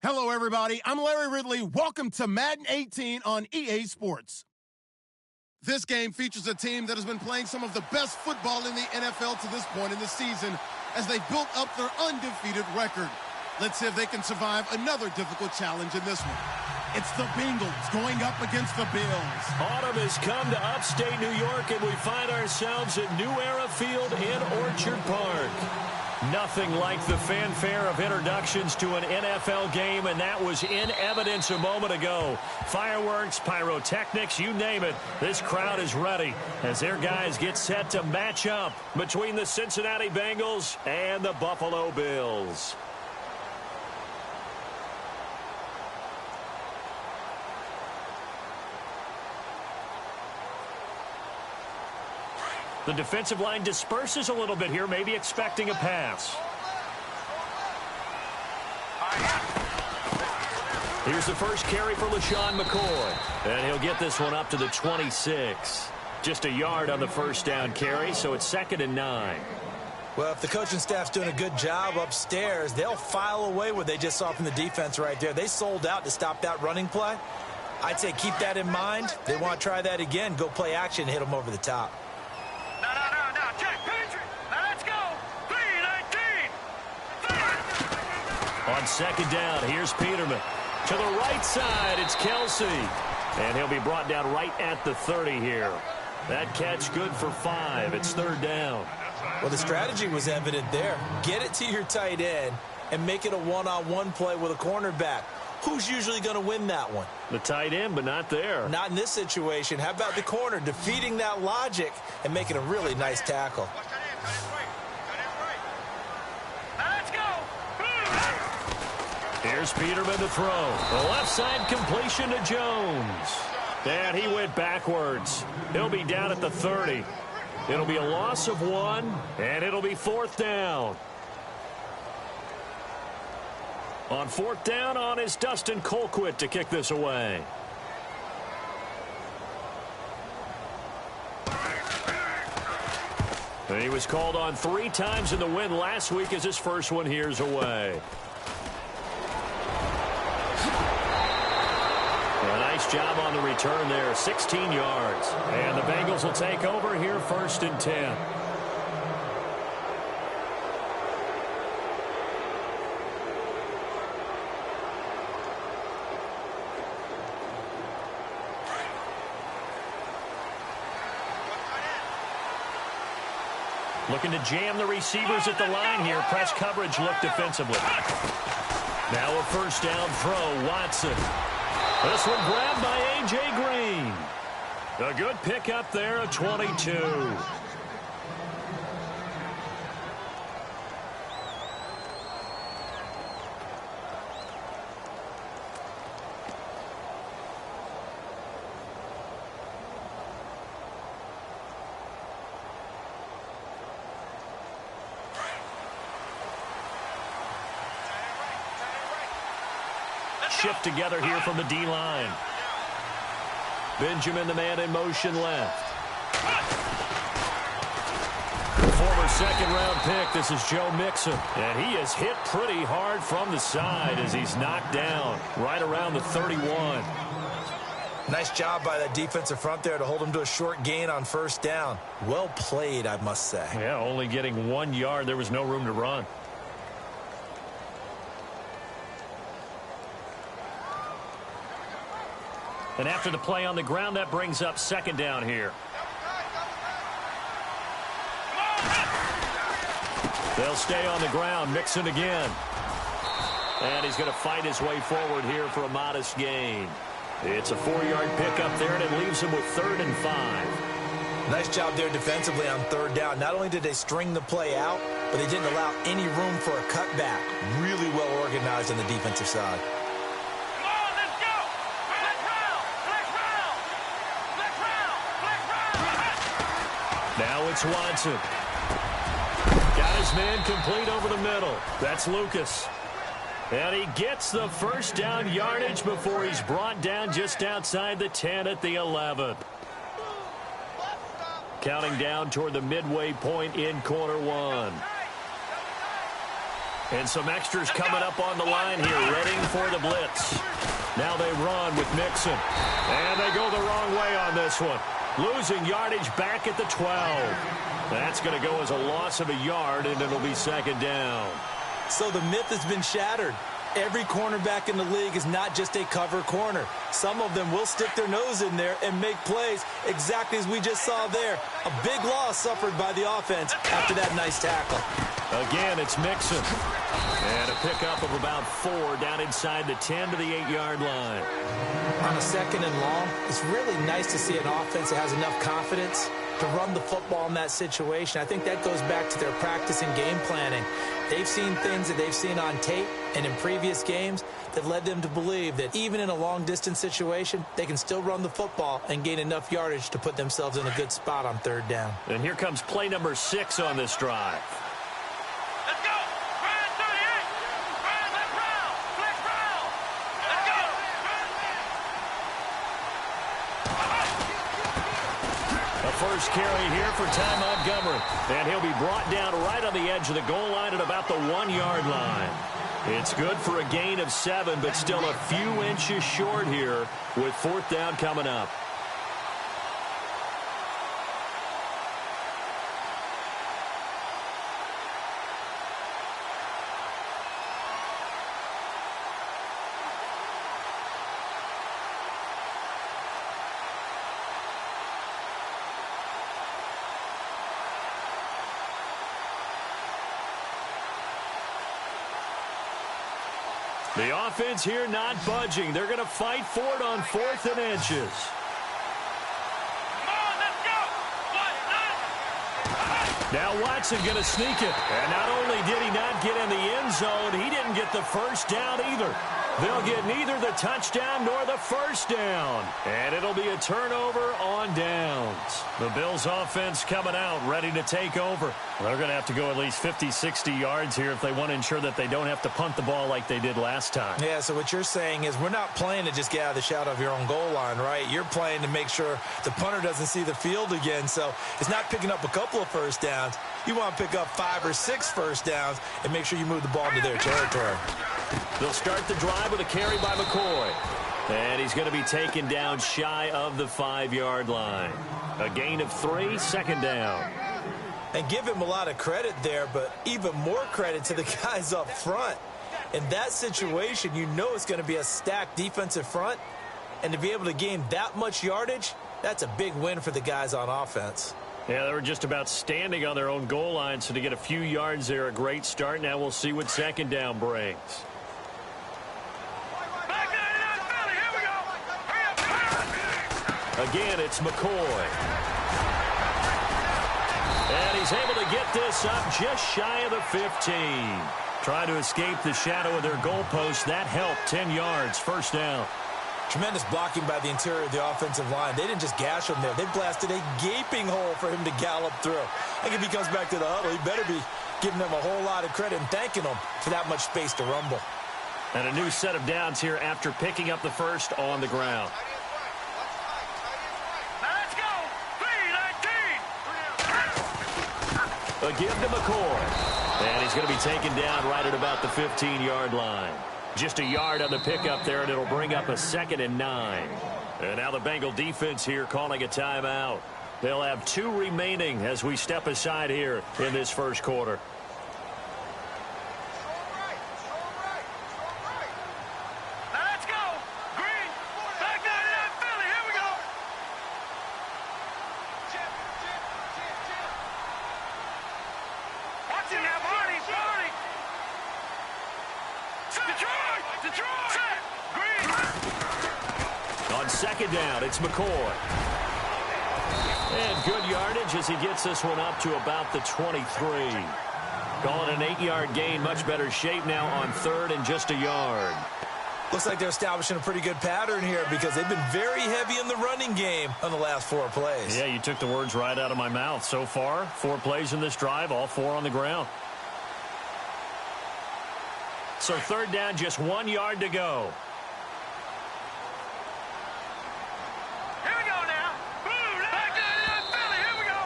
Hello, everybody. I'm Larry Ridley. Welcome to Madden 18 on EA Sports. This game features a team that has been playing some of the best football in the NFL to this point in the season as they built up their undefeated record. Let's see if they can survive another difficult challenge in this one. It's the Bengals going up against the Bills. Autumn has come to upstate New York, and we find ourselves at New Era Field in Orchard Park. Nothing like the fanfare of introductions to an NFL game, and that was in evidence a moment ago. Fireworks, pyrotechnics, you name it. This crowd is ready as their guys get set to match up between the Cincinnati Bengals and the Buffalo Bills. The defensive line disperses a little bit here, maybe expecting a pass. Here's the first carry for LaShawn McCoy. And he'll get this one up to the 26. Just a yard on the first down carry, so it's 2nd and 9. Well, if the coaching staff's doing a good job upstairs, they'll file away what they just saw from the defense right there. They sold out to stop that running play. I'd say keep that in mind. They want to try that again. Go play action and hit them over the top. On 2nd down, here's Peterman. To the right side, it's Kelsey. And he'll be brought down right at the 30 here. That catch good for 5. It's 3rd down. Well, the strategy was evident there. Get it to your tight end and make it a one-on-one play with a cornerback. Who's usually going to win that one? The tight end, but not there. Not in this situation. How about the corner defeating that logic and making a really nice tackle? Here's Peterman to throw. The left side completion to Jones. And he went backwards. He'll be down at the 30. It'll be a loss of 1, and it'll be 4th down. On 4th down on is Dustin Colquitt to kick this away. And he was called on 3 times in the win last week as his first one here's away. A nice job on the return there, 16 yards. And the Bengals will take over here 1st and 10. Looking to jam the receivers at the line here. Press coverage look defensively. Now a 1st down throw, Watson. This one grabbed by A.J. Green. A good pickup there, a 22. Shift together here from the D-line. Benjamin, the man in motion left. The former 2nd-round pick, this is Joe Mixon. And he is hit pretty hard from the side as he's knocked down right around the 31. Nice job by that defensive front there to hold him to a short gain on 1st down. Well played, I must say. Yeah, only getting 1 yard. There was no room to run. And after the play on the ground, that brings up 2nd down here. They'll stay on the ground. Mixon again. And he's going to fight his way forward here for a modest gain. It's a 4-yard pickup there, and it leaves him with 3rd and 5. Nice job there defensively on 3rd down. Not only did they string the play out, but they didn't allow any room for a cutback. Really well organized on the defensive side. Now it's Watson. Got his man complete over the middle. That's Lucas. And he gets the 1st down yardage before he's brought down just outside the 10 at the 11. Counting down toward the midway point in quarter 1. And some extras coming up on the line here, readying for the blitz. Now they run with Mixon. And they go the wrong way on this one. Losing yardage back at the 12. That's going to go as a loss of a yard, and it'll be second down. So the myth has been shattered. Every cornerback in the league is not just a cover corner. Some of them will stick their nose in there and make plays exactly as we just saw there. A big loss suffered by the offense after that nice tackle. Again, it's Mixon. And a pickup of about 4 down inside the 10 to the 8-yard line. On a second and long, it's really nice to see an offense that has enough confidence to run the football in that situation. I think that goes back to their practice and game planning. They've seen things that they've seen on tape and in previous games that led them to believe that even in a long-distance situation, they can still run the football and gain enough yardage to put themselves in a good spot on third down. And here comes play number 6 on this drive. Let's go! Ryan 38! Ryan, let's round! Let's round! Let's go! A first carry here for Ty Montgomery. And he'll be brought down right on the edge of the goal line at about the 1-yard line. It's good for a gain of 7, but still a few inches short here with 4th down coming up. The offense here not budging. They're going to fight for it on 4th and inches. Come on, let's go! Now Watson going to sneak it. And not only did he not get in the end zone, he didn't get the first down either. They'll get neither the touchdown nor the first down. And it'll be a turnover on downs. The Bills offense coming out, ready to take over. They're going to have to go at least 50, 60 yards here if they want to ensure that they don't have to punt the ball like they did last time. Yeah, so what you're saying is we're not playing to just get out of the shadow of your own goal line, right? You're playing to make sure the punter doesn't see the field again. So it's not picking up a couple of first downs. You want to pick up 5 or 6 first downs and make sure you move the ball into their territory. They'll start the drive with a carry by McCoy. And he's going to be taken down shy of the 5-yard line. A gain of 3, second down. And give him a lot of credit there, but even more credit to the guys up front. In that situation, you know it's going to be a stacked defensive front. And to be able to gain that much yardage, that's a big win for the guys on offense. Yeah, they were just about standing on their own goal line, so to get a few yards there, a great start. Now we'll see what second down brings. Again, it's McCoy. And he's able to get this up just shy of the 15. Trying to escape the shadow of their goalpost. That helped. 10 yards, first down. Tremendous blocking by the interior of the offensive line. They didn't just gash him there. They blasted a gaping hole for him to gallop through. I think if he comes back to the huddle, he better be giving them a whole lot of credit and thanking them for that much space to rumble. And a new set of downs here after picking up the first on the ground. Let's go! 3-19! A give to McCoy. And he's going to be taken down right at about the 15-yard line. Just a yard on the pickup there, and it'll bring up a 2nd and 9. And now the Bengal defense here calling a timeout. They'll have 2 remaining as we step aside here in this first quarter. Let's go! Green! Back down to that Philly! Here we go! Watch it now, Barney! Barney! Detroit! Detroit! Set! Green! On second down, it's McCoy. And good yardage as he gets this one up to about the 23. Calling an 8-yard gain, much better shape now on 3rd and just a yard. Looks like they're establishing a pretty good pattern here because they've been very heavy in the running game on the last 4 plays. Yeah, you took the words right out of my mouth. So far, 4 plays in this drive, all 4 on the ground. So 3rd down, just 1 yard to go. Here we go now! Boom! Back down to that Philly! Here we go!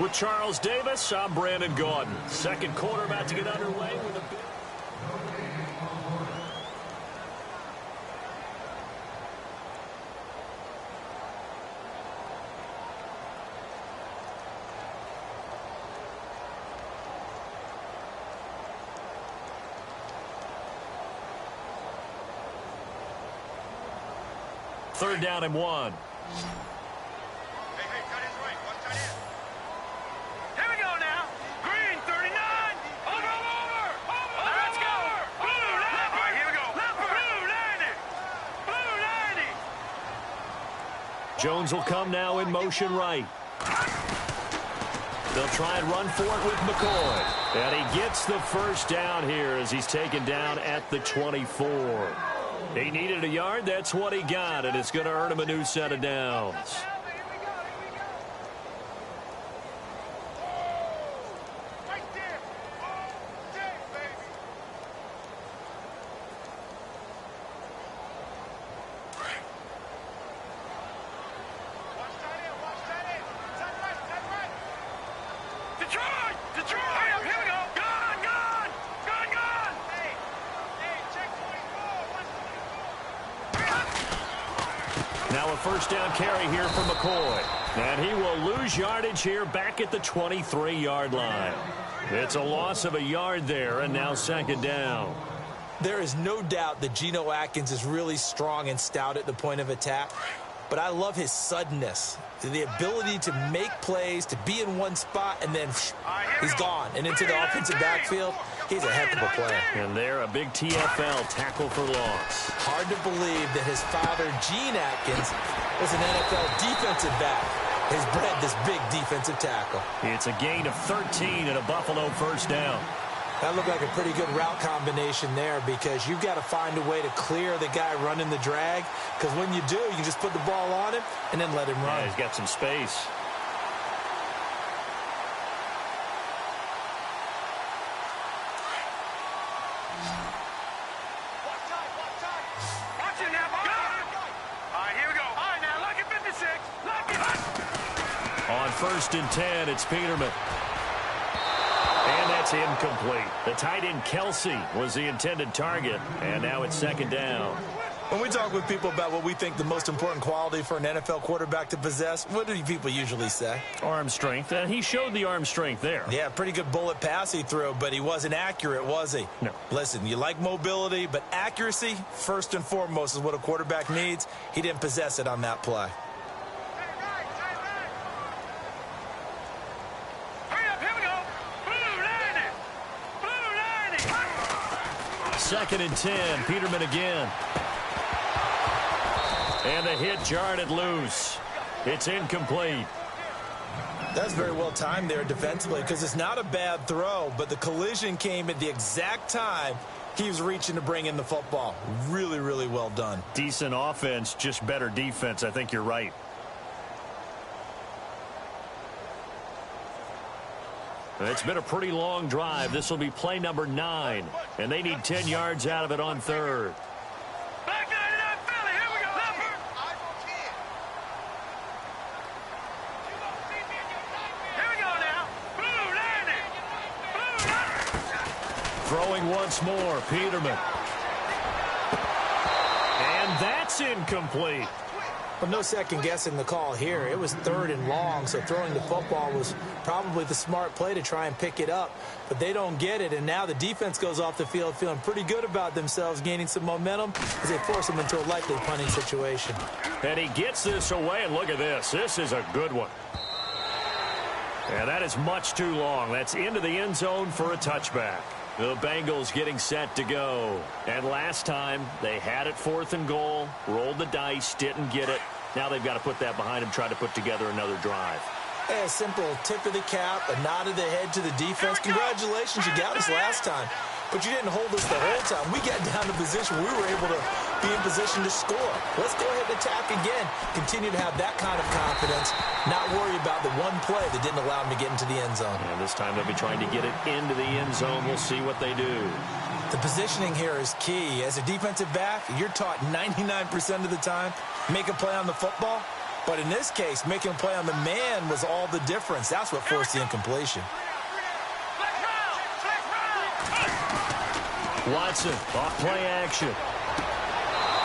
With Charles Davis, I'm Brandon Gaudin. Second quarter about to get underway with a big... Third down and 1. Hey, cut his right. Watch tight end. Here we go now. Green, 39. Over. Let's go. Blue, 90. All right, here we go. Blue, 90. Blue, 90. Jones will come now in motion right. They'll try and run for it with McCoy. And he gets the first down here as he's taken down at the 24. He needed a yard. That's what he got, and it's going to earn him a new set of downs. Now a first down carry here for McCoy. And he will lose yardage here back at the 23-yard line. It's a loss of a yard there, and now second down. There is no doubt that Geno Atkins is really strong and stout at the point of attack. But I love his suddenness, the ability to make plays, to be in one spot, and then he's gone. And into the offensive backfield, he's a heck of a player. And there, a big TFL tackle for loss. Hard to believe that his father, Gene Atkins, was an NFL defensive back. Has bred this big defensive tackle. It's a gain of 13 and a Buffalo first down. That looked like a pretty good route combination there because you've got to find a way to clear the guy running the drag, because when you do, you just put the ball on him and then let him run. Yeah, he's got some space. Watch it now, boy. All right, here we go. All right, now, look at 56. On first and 10, it's Peterman. And that's incomplete. The tight end Kelsey was the intended target, and now it's second down. When we talk with people about what we think the most important quality for an NFL quarterback to possess, what do people usually say? Arm strength, and he showed the arm strength there. Yeah, pretty good bullet pass he threw, but he wasn't accurate, was he? No. Listen, you like mobility, but accuracy, first and foremost, is what a quarterback needs. He didn't possess it on that play. Second and 10, Peterman again. And the hit jarred it loose. It's incomplete. That's very well timed there defensively because it's not a bad throw, but the collision came at the exact time he was reaching to bring in the football. Really, really well done. Decent offense, just better defense. I think you're right. It's been a pretty long drive. This will be play number 9, and they need 10 yards out of it on third. Back 99 Philly, here we go. Here we go now. Blue, 90. Throwing once more, Peterman. And that's incomplete. But no second guessing the call here. It was third and long, so throwing the football was probably the smart play to try and pick it up. But they don't get it, and now the defense goes off the field feeling pretty good about themselves, gaining some momentum as they force them into a likely punting situation. And he gets this away, and look at this. This is a good one. And that is much too long. That's into the end zone for a touchback. The Bengals getting set to go. And last time, they had it 4th and goal, rolled the dice, didn't get it. Now they've got to put that behind them, try to put together another drive. Hey, a simple tip of the cap, a nod of the head to the defense. Congratulations, you got us last time. But you didn't hold us the whole time. We got down to position we were able to be in position to score. Let's go ahead and attack again. Continue to have that kind of confidence, not worry about the one play that didn't allow them to get into the end zone. And this time they'll be trying to get it into the end zone. We'll see what they do. The positioning here is key. As a defensive back, you're taught 99% of the time, make a play on the football, But in this case, making a play on the man was all the difference. That's what forced the incompletion. Watson, off play action.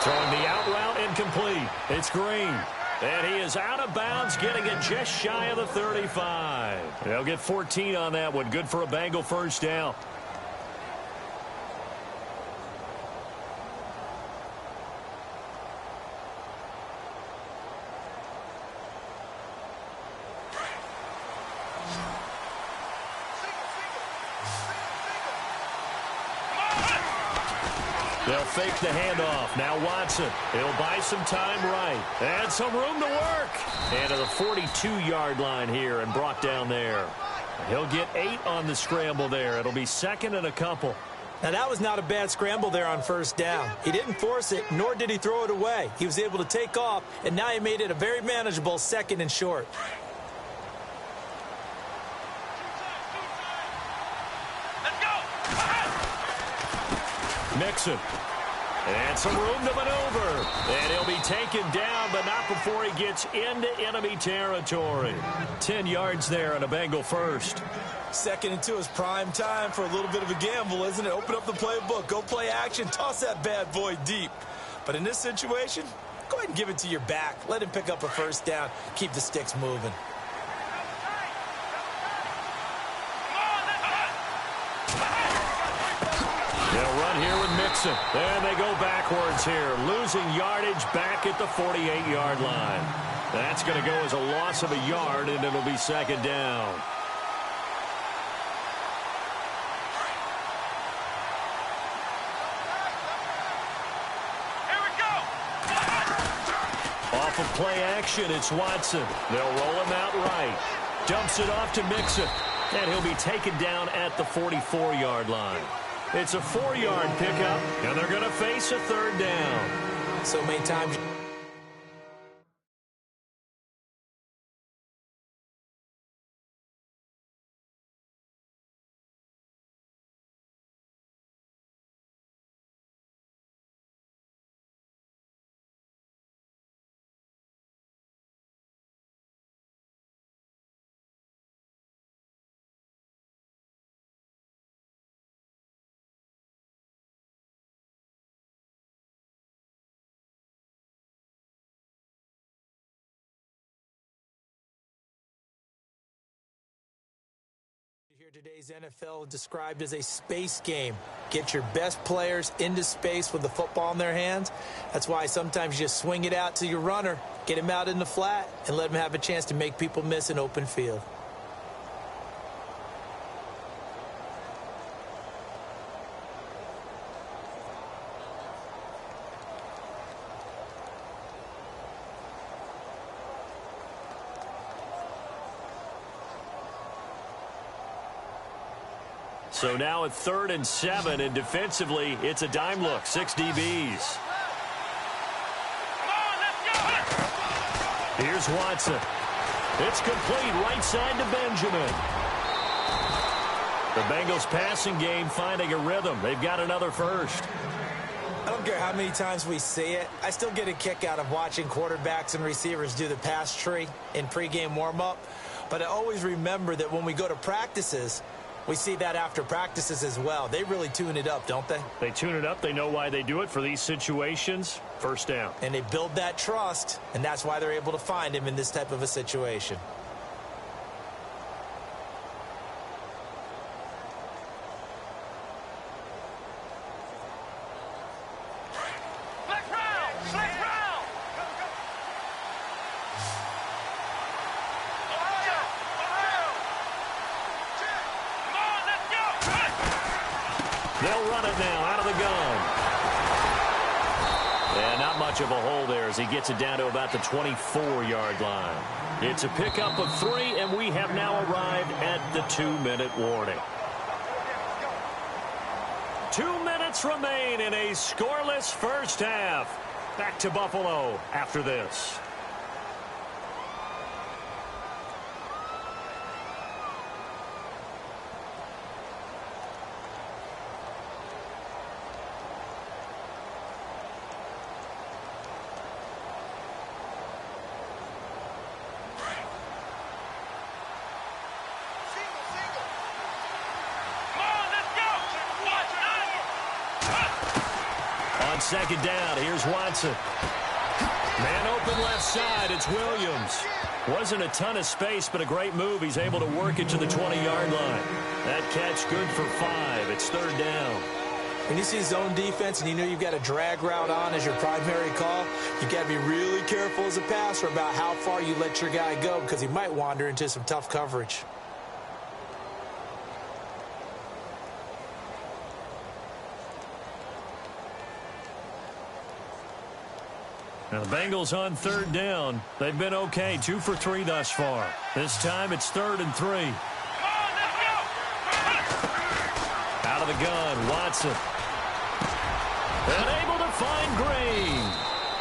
Throwing the out route incomplete. It's Green. And he is out of bounds, getting it just shy of the 35. They'll get 14 on that one. Good for a Bengal first down. They'll fake the handoff. Now Watson. He'll buy some time right. And some room to work. And to the 42-yard line here and brought down there. He'll get 8 on the scramble there. It'll be second and a couple. Now, that was not a bad scramble there on first down. He didn't force it, nor did he throw it away. He was able to take off, and now he made it a very manageable second and short. Mixon. And some room to maneuver. And he'll be taken down, but not before he gets into enemy territory. 10 yards there on a Bengal first. Second and 2 is prime time for a little bit of a gamble, isn't it? Open up the playbook, go play action, toss that bad boy deep. But in this situation, go ahead and give it to your back. Let him pick up a first down. Keep the sticks moving. They'll run here with Mixon. And they go backwards here, losing yardage back at the 48-yard line. That's going to go as a loss of a yard, and it'll be second down. Off of play action, it's Watson. They'll roll him out right. Dumps it off to Mixon. And he'll be taken down at the 44-yard line. It's a 4-yard pickup, and they're going to face a third down. So many times. Here today's NFL described as a space game. Get your best players into space with the football in their hands. That's why sometimes you just swing it out to your runner, get him out in the flat, and let him have a chance to make people miss an open field. So now at 3rd and 7, and defensively, it's a dime look. 6 DBs. Here's Watson. It's complete right side to Benjamin. The Bengals passing game finding a rhythm. They've got another first. I don't care how many times we see it. I still get a kick out of watching quarterbacks and receivers do the pass tree in pregame warm-up. But I always remember that when we go to practices, we see that after practices as well. They really tune it up, don't they? They tune it up. They know why they do it for these situations. First down. And they build that trust, and that's why they're able to find him in this type of a situation. They'll run it now out of the gun. And not much of a hole there as he gets it down to about the 24-yard line. It's a pickup of 3, and we have now arrived at the 2-minute warning. 2 minutes remain in a scoreless first half. Back to Buffalo after this. second down. Here's Watson. Man open left side. It's Williams. Wasn't a ton of space, but a great move. He's able to work it to the 20-yard line. That catch good for 5. It's third down. When you see zone defense and you know you've got a drag route on as your primary call, you've got to be really careful as a passer about how far you let your guy go because he might wander into some tough coverage. Now the Bengals on third down. They've been okay, 2 for 3 thus far. This time it's 3rd and 3. Out of the gun, Watson. And able to find Green.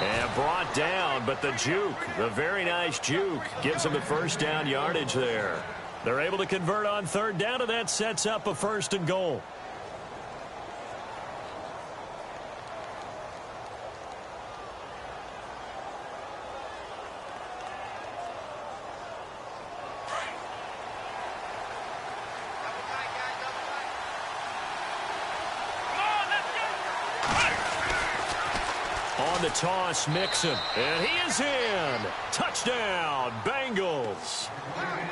And brought down, but the juke, the very nice juke, gives them the first down yardage there. They're able to convert on third down, and that sets up a 1st and goal. On the toss, Mixon, and he is in. Touchdown, Bengals.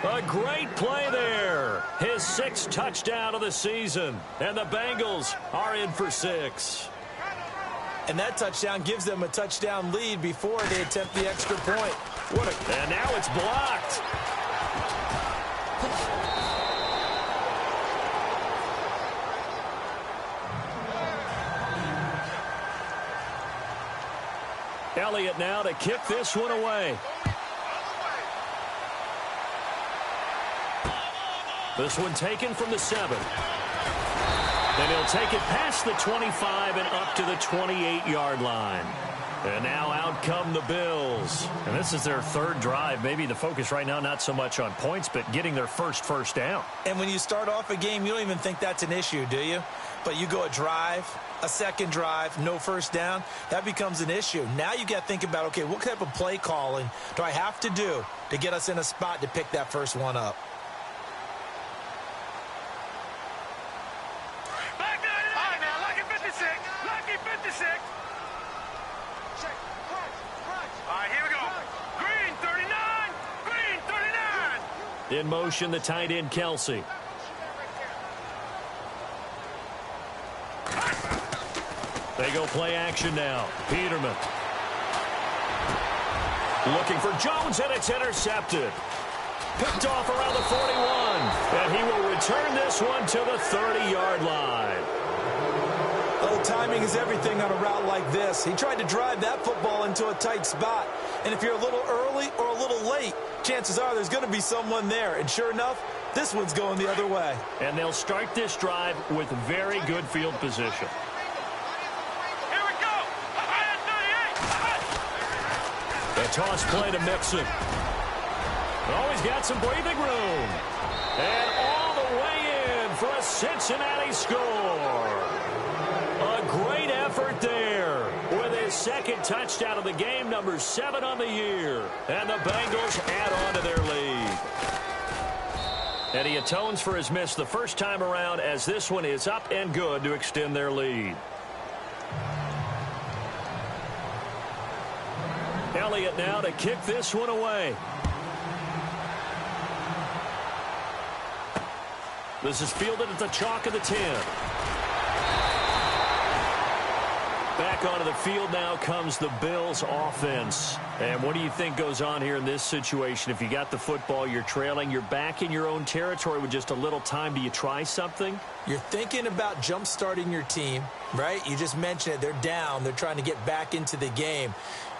A great play there. His 6th touchdown of the season, and the Bengals are in for 6. And that touchdown gives them a touchdown lead before they attempt the extra point. And now it's blocked. Elliott now to kick this one away. This one taken from the 7. And he'll take it past the 25 and up to the 28-yard line. And now out come the Bills. And this is their 3rd drive. Maybe the focus right now not so much on points, but getting their first down. And when you start off a game, you don't even think that's an issue, do you? But you go a drive, a second drive, no first down, that becomes an issue. Now you got to think about, okay, what type of play calling do I have to do to get us in a spot to pick that first one up? Back to it. All right, now, lucky 56. Lucky 56. All right, here we go. Green, 39. Green, 39. In motion, the tight end, Kelsey. They go play action now. Peterman. Looking for Jones, and it's intercepted. Picked off around the 41. And he will return this one to the 30-yard line. Well, timing is everything on a route like this. He tried to drive that football into a tight spot. And if you're a little early or a little late, chances are there's going to be someone there. And sure enough, this one's going the other way. And they'll start this drive with very good field position. The toss play to Mixon. Always got some breathing room. And all the way in for a Cincinnati score. A great effort there with his 2nd touchdown of the game, number 7 on the year. And the Bengals add on to their lead. And he atones for his miss the first time around as this one is up and good to extend their lead. Elliott now to kick this one away. This is fielded at the chalk of the 10. Back onto the field now comes the Bills offense. And what do you think goes on here in this situation? If you got the football, you're trailing, you're back in your own territory with just a little time. Do you try something? You're thinking about jump-starting your team, right? You just mentioned it. They're down. They're trying to get back into the game.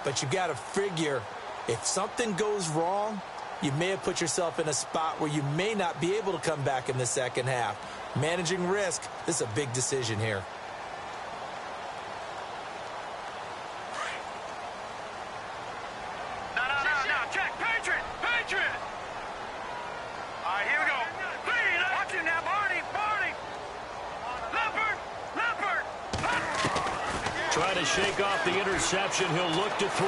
But you've got to figure if something goes wrong, you may have put yourself in a spot where you may not be able to come back in the second half. Managing risk, this is a big decision here. No. Check. Patriot. All right, here we go. Green. Watch him now, Barney. Leopard. Trying to shake off the interception. He'll look to throw.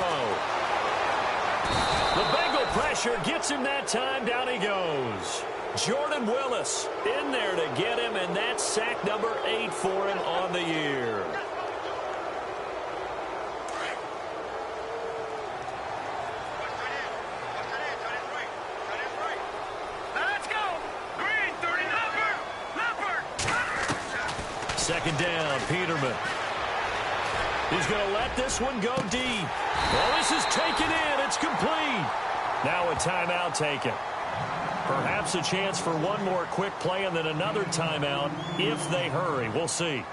The Bengal pressure gets him that time. Down he goes. Jordan Willis in there to get him, and that's sack number 8 for him on the year. Second down, Peterman. He's going to let this one go deep. Well, this is taken in. It's complete. Now a timeout taken. Perhaps a chance for one more quick play and then another timeout if they hurry. We'll see.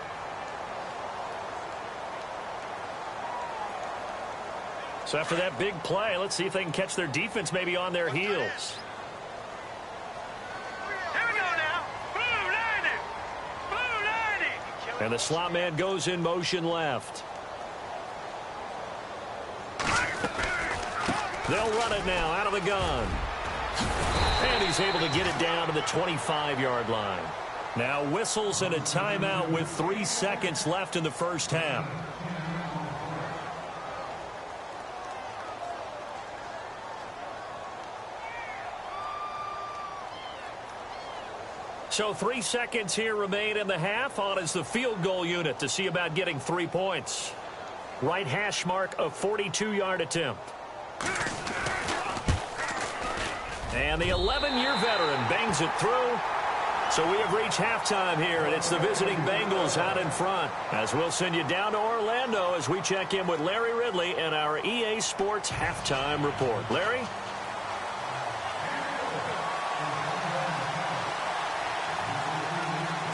So after that big play, let's see if they can catch their defense maybe on their heels. Here we go now. Blue 90. Blue 90. And the slot man goes in motion left. They'll run it now out of the gun. And he's able to get it down to the 25-yard line. Now whistles and a timeout with 3 seconds left in the first half. So 3 seconds here remain in the half. On is the field goal unit to see about getting 3 points. Right hash mark, a 42-yard attempt. And the 11-year veteran bangs it through. So we have reached halftime here, and it's the visiting Bengals out in front. As we'll send you down to Orlando as we check in with Larry Ridley and our EA Sports halftime report. Larry?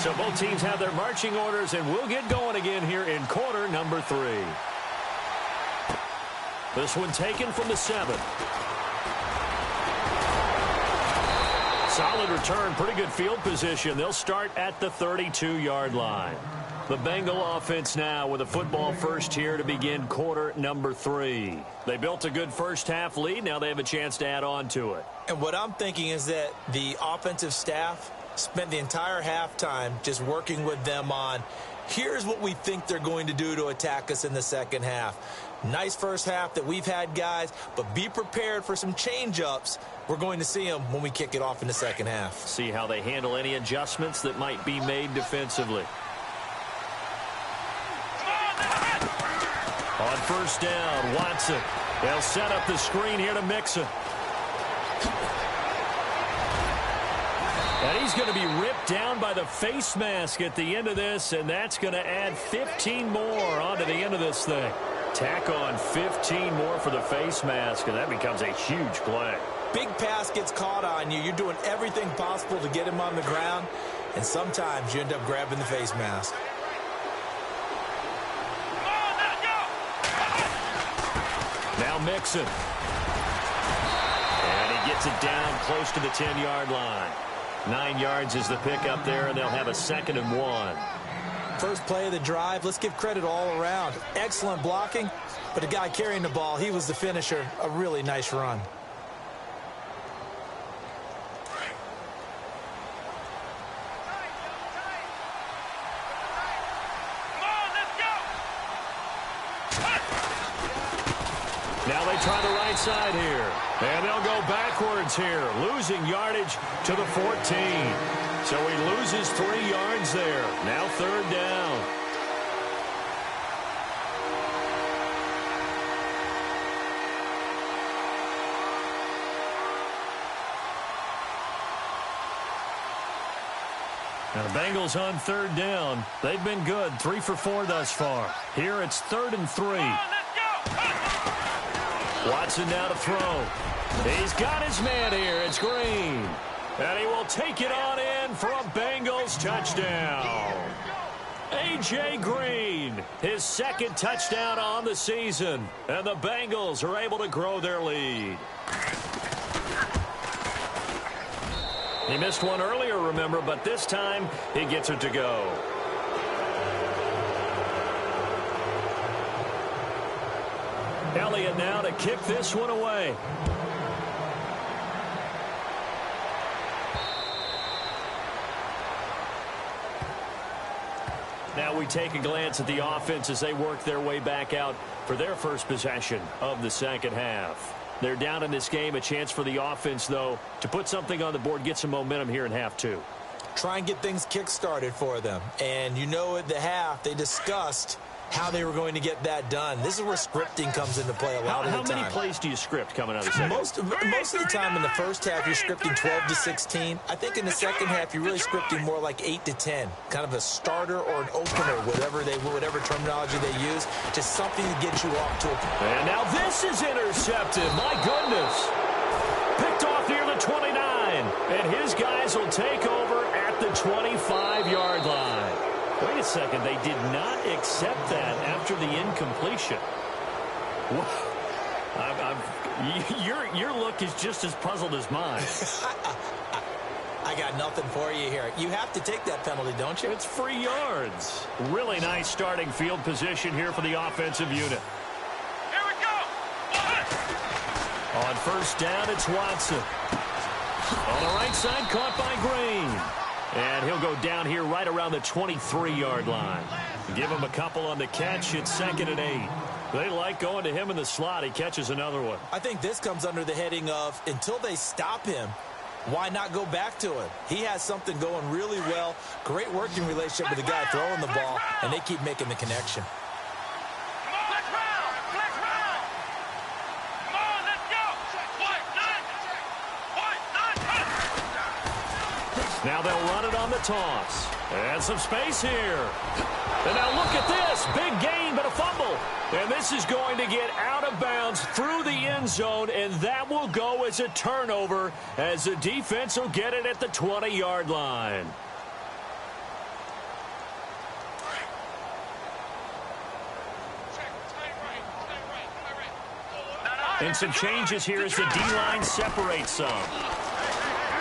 So both teams have their marching orders, and we'll get going again here in quarter number 3. This one taken from the 7. Solid return, pretty good field position. They'll start at the 32-yard line. The Bengal offense now with a football first here to begin quarter number 3. They built a good first half lead. Now they have a chance to add on to it. And what I'm thinking is that the offensive staff spent the entire halftime just working with them on, here's what we think they're going to do to attack us in the second half. Nice first half that we've had, guys, but be prepared for some change-ups. We're going to see them when we kick it off in the second half. See how they handle any adjustments that might be made defensively. On first down, Watson. They'll set up the screen here to Mixon. And he's going to be ripped down by the face mask at the end of this, and that's going to add 15 more onto the end of this thing. Tack on 15 more for the face mask, and that becomes a huge play. Big pass gets caught on you. You're doing everything possible to get him on the ground, and sometimes you end up grabbing the face mask. Now Mixon. And he gets it down close to the 10-yard line. 9 yards is the pickup there, and they'll have a 2nd and 1. First play of the drive, let's give credit all around. Excellent blocking, but the guy carrying the ball, he was the finisher. A really nice run. Now they try the right side here. And they'll go backwards here, losing yardage to the 14. So he loses 3 yards there. Now 3rd down. Now the Bengals on 3rd down. They've been good, 3 for 4 thus far. Here it's 3rd and 3. Watson now to throw. He's got his man here. It's Green. And he will take it on in for a Bengals touchdown. A.J. Green, his 2nd touchdown on the season. And the Bengals are able to grow their lead. He missed one earlier, remember, but this time he gets it to go. Elliott now to kick this one away. Now we take a glance at the offense as they work their way back out for their first possession of the second half. They're down in this game. A chance for the offense, though, to put something on the board, get some momentum here in half 2. Try and get things kick-started for them. And you know at the half they discussed how they were going to get that done. This is where scripting comes into play a lot of the time. How many plays do you script coming out of the second? Most of the time in the first half, you're scripting 12 to 16. I think in the second half, you're really scripting more like 8 to 10. Kind of a starter or an opener, whatever terminology they use. Just something to get you off to a... And now this is intercepted. My goodness. Picked off near the 29. And his guys will take over at the 25-yard line. Wait a second. They did not accept that after the incompletion. Your look is just as puzzled as mine. I got nothing for you here. You have to take that penalty, don't you? It's free yards. Really nice starting field position here for the offensive unit. Here we go. On first down, it's Watson. On the right side, caught by Green. And he'll go down here right around the 23-yard line. Give him a couple on the catch. It's 2nd and 8. They like going to him in the slot. He catches another one. I think this comes under the heading of, until they stop him, why not go back to him? He has something going really well. Great working relationship with the guy throwing the ball, and they keep making the connection. Let's round. Let's round. Come on, let's go. Now they'll run it on the toss. And some space here. And now look at this. Big gain, but a fumble. And this is going to get out of bounds through the end zone, and that will go as a turnover as the defense will get it at the 20-yard line. And some changes here as the D-line separates some.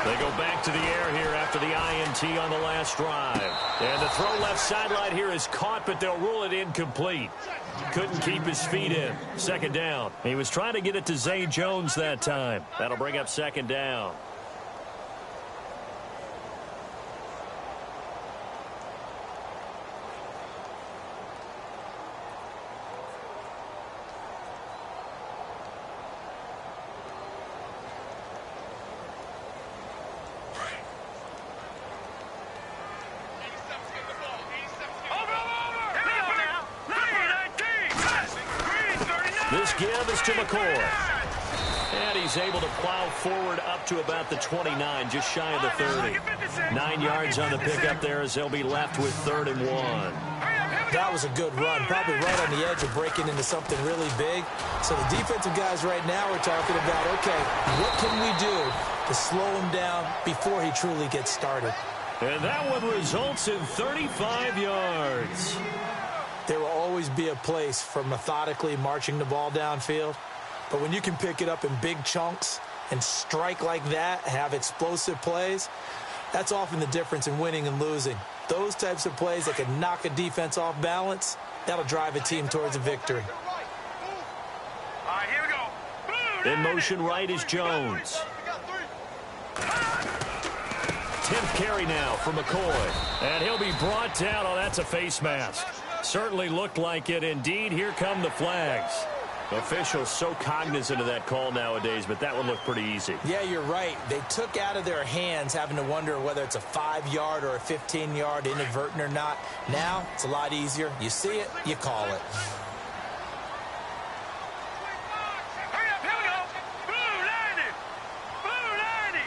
They go back to the air here after the INT on the last drive. And the throw left sideline here is caught, but they'll rule it incomplete. Couldn't keep his feet in. 2nd down. He was trying to get it to Zay Jones that time. That'll bring up 2nd down. This give is to McCoy. And he's able to plow forward up to about the 29, just shy of the 30. 9 yards on the pickup there as they'll be left with 3rd and 1. That was a good run, probably right on the edge of breaking into something really big. So the defensive guys right now are talking about, okay, what can we do to slow him down before he truly gets started? And that one results in 35 yards. There will always be a place for methodically marching the ball downfield. But when you can pick it up in big chunks and strike like that, have explosive plays, that's often the difference in winning and losing. Those types of plays that can knock a defense off balance, that'll drive a team towards a victory. All right, here we go. In motion right is Jones. 10th carry now for McCoy. And he'll be brought down. Oh, that's a face mask. Certainly looked like it. Indeed, here come the flags. Officials so cognizant of that call nowadays, but that one looked pretty easy. Yeah, you're right. They took out of their hands having to wonder whether it's a 5-yard or a 15-yard, inadvertent or not. Now, it's a lot easier. You see it, you call it. Hurry up, here we go. Blue 90. Blue 90.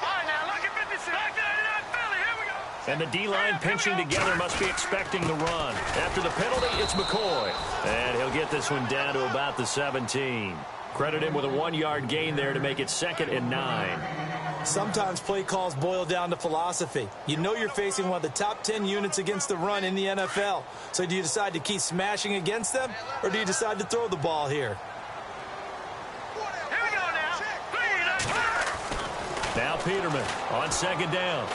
All right, now look at 56. Back 99 Philly, here we go. And the D-line pinching together must be expecting the run. After the penalty, it's McCoy. And he'll get this one down to about the 17. Credit him with a 1-yard gain there to make it 2nd and 9. Sometimes play calls boil down to philosophy. You know you're facing one of the top 10 units against the run in the NFL. So do you decide to keep smashing against them, or do you decide to throw the ball here? Here we go now. Now Peterman on 2nd down.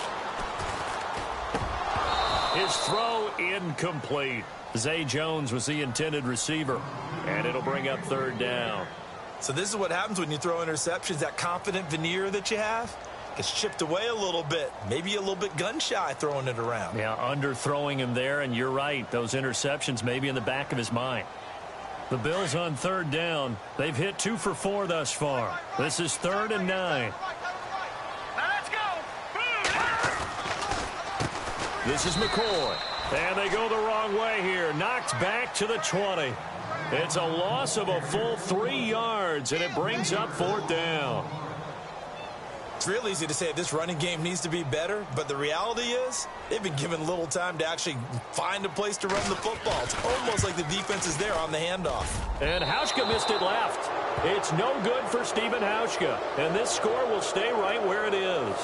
His throw incomplete. Zay Jones was the intended receiver. And it'll bring up 3rd down. So this is what happens when you throw interceptions. That confident veneer that you have gets chipped away a little bit. Maybe a little bit gun-shy throwing it around. Yeah, underthrowing him there, and you're right. Those interceptions may be in the back of his mind. The Bills on 3rd down. They've hit 2 for 4 thus far. This is 3rd and 9. Now let's go. This is McCoy. And they go the wrong way here. Knocked back to the 20. It's a loss of a full 3 yards, and it brings up 4th down. It's real easy to say this running game needs to be better, but the reality is they've been given little time to actually find a place to run the football. It's almost like the defense is there on the handoff. And Hauschka missed it left. It's no good for Stephen Hauschka, and this score will stay right where it is.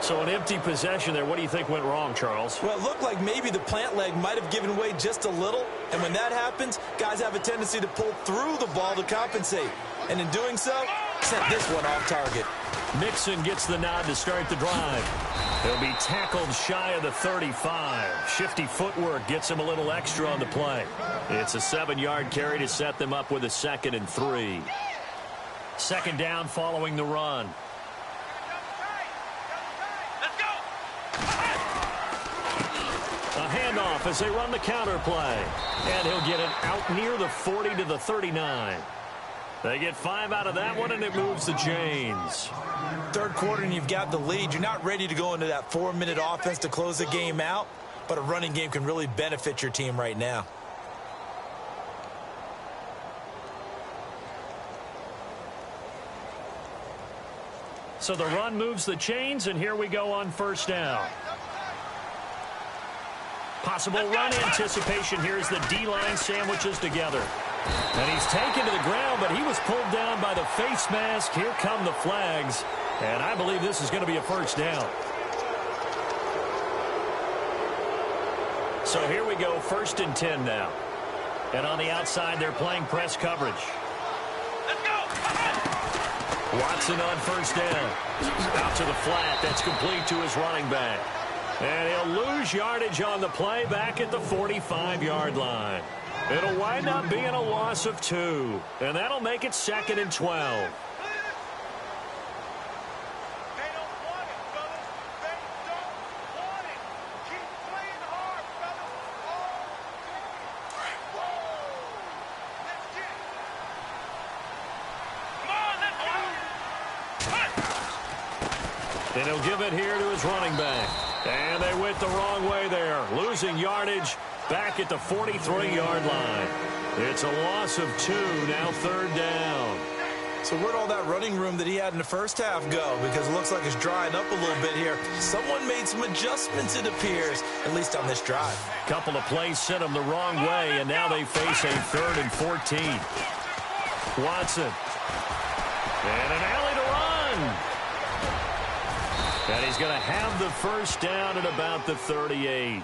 So an empty possession there. What do you think went wrong, Charles? Well, it looked like maybe the plant leg might have given way just a little, and when that happens, guys have a tendency to pull through the ball to compensate. And in doing so, sent this one off target. Mixon gets the nod to start the drive. He'll be tackled shy of the 35. Shifty footwork gets him a little extra on the play. It's a 7-yard carry to set them up with a 2nd and 3. 2nd down following the run. Let's go. A handoff as they run the counter play. And he'll get it out near the 40 to the 39. They get 5 out of that one, and it moves the chains. 3rd quarter, and you've got the lead. You're not ready to go into that 4-minute offense to close the game out, but a running game can really benefit your team right now. So the run moves the chains, and here we go on 1st down. Possible run anticipation here as the D-line sandwiches together. And he's taken to the ground, but he was pulled down by the face mask. Here come the flags, and I believe this is going to be a 1st down. So here we go, 1st and 10 now. And on the outside, they're playing press coverage. Let's go. Watson on 1st down. Out to the flat. That's complete to his running back. And he'll lose yardage on the play back at the 45-yard line. It'll wind up being a loss of 2. And that'll make it 2nd and 12. They don't want it, fellas. They don't want it. Keep playing hard, fellas. Let's get it. Come on, let's go. And he'll give it here to his running back. And they went the wrong way there, losing yardage back at the 43-yard line. It's a loss of 2, now 3rd down. So where'd all that running room that he had in the first half go? Because it looks like it's drying up a little bit here. Someone made some adjustments, it appears, at least on this drive. Couple of plays sent them the wrong way, and now they face a 3rd and 14. Watson. And an alley to run. And he's going to have the 1st down at about the 38.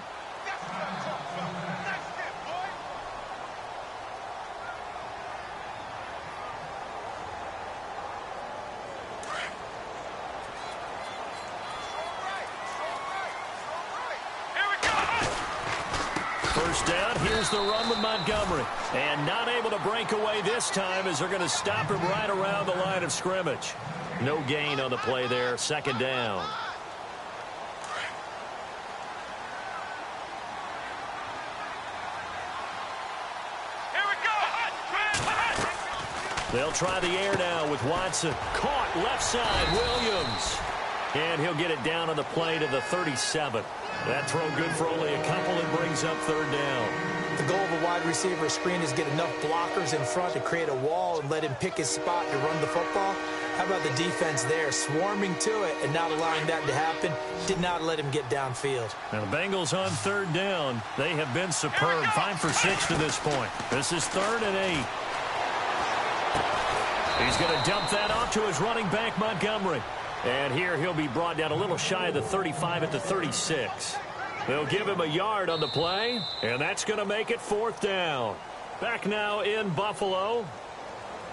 First down, here's the run with Montgomery. And not able to break away this time as they're going to stop him right around the line of scrimmage. No gain on the play there, 2nd down. Here we go. They'll try the air now with Watson. Caught left side, Williams. And he'll get it down on the play to the 37. That throw good for only a couple and brings up 3rd down. The goal of a wide receiver screen is get enough blockers in front to create a wall and let him pick his spot to run the football. How about the defense there, swarming to it and not allowing that to happen? Did not let him get downfield. Now the Bengals on 3rd down. They have been superb. 5 for 6 to this point. This is 3rd and 8. He's going to dump that off to his running back, Montgomery. And here he'll be brought down a little shy of the 35 at the 36. They'll give him a yard on the play, and that's going to make it 4th down. Back now in Buffalo.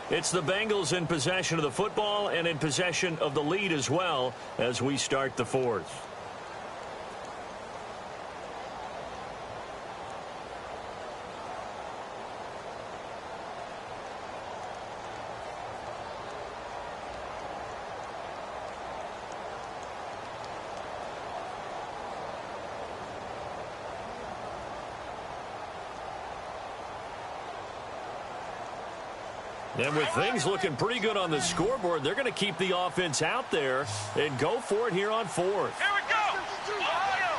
It's the Bengals in possession of the football and in possession of the lead as well as we start the 4th. And with things looking pretty good on the scoreboard, they're going to keep the offense out there and go for it here on 4th. Here we go. Ohio.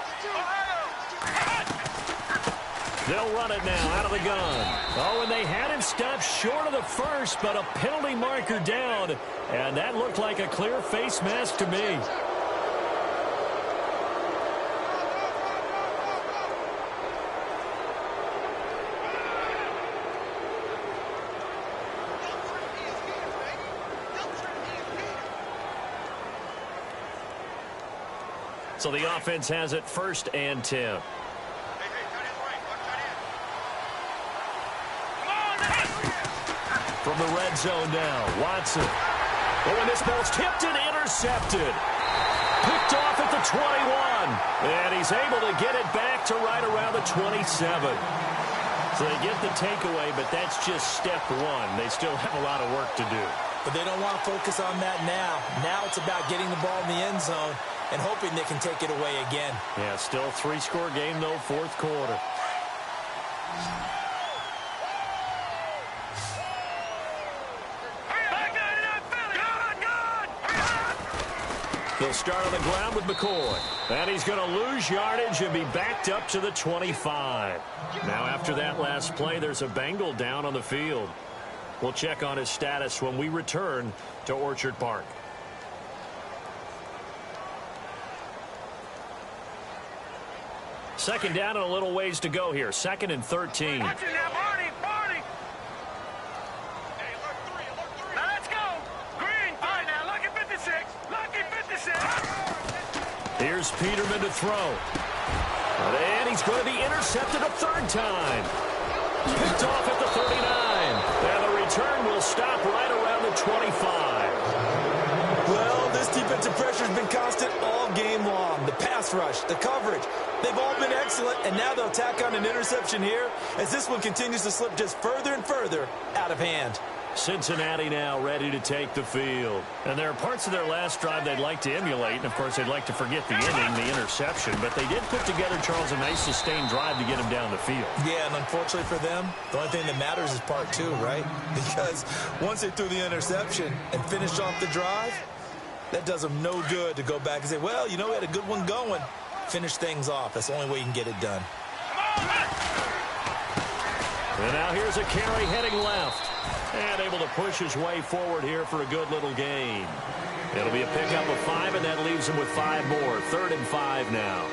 They'll run it now out of the gun. Oh, and they had him stopped short of the first, but a penalty marker down. And that looked like a clear face mask to me. So the offense has it 1st and 10. From the red zone now, Watson. Oh, and this ball's tipped and intercepted. Picked off at the 21. And he's able to get it back to right around the 27. So they get the takeaway, but that's just step one. They still have a lot of work to do. But they don't want to focus on that now. Now it's about getting the ball in the end zone and hoping they can take it away again. Yeah, still 3-score game, though, 4th quarter. They'll start on the ground with McCoy. And he's going to lose yardage and be backed up to the 25. Now, after that last play, there's a Bengal down on the field. We'll check on his status when we return to Orchard Park. Second down and a little ways to go here. 2nd and 13. Watch it now, Barney. Hey, alert 3. Now let's go. Green. All right, now, lucky 56. Lucky 56. Here's Peterman to throw. And he's going to be intercepted a 3rd time. Picked off at the 39. And the return will stop right around the 25. Well, this defensive pressure has been constant all game long. The pass rush, the coverage, they've all been excellent, and now they'll tack on an interception here as this one continues to slip just further and further out of hand. Cincinnati now ready to take the field. And there are parts of their last drive they'd like to emulate, and of course they'd like to forget the inning, the interception, but they did put together, Charles, a nice sustained drive to get him down the field. Yeah, and unfortunately for them, the only thing that matters is part 2, right? Because once they threw the interception and finished off the drive, that does them no good to go back and say, well, you know, we had a good one going. Finish things off. That's the only way you can get it done. And now here's a carry heading left. And able to push his way forward here for a good little gain. It'll be a pickup of 5, and that leaves him with 5 more. 3rd and 5 now.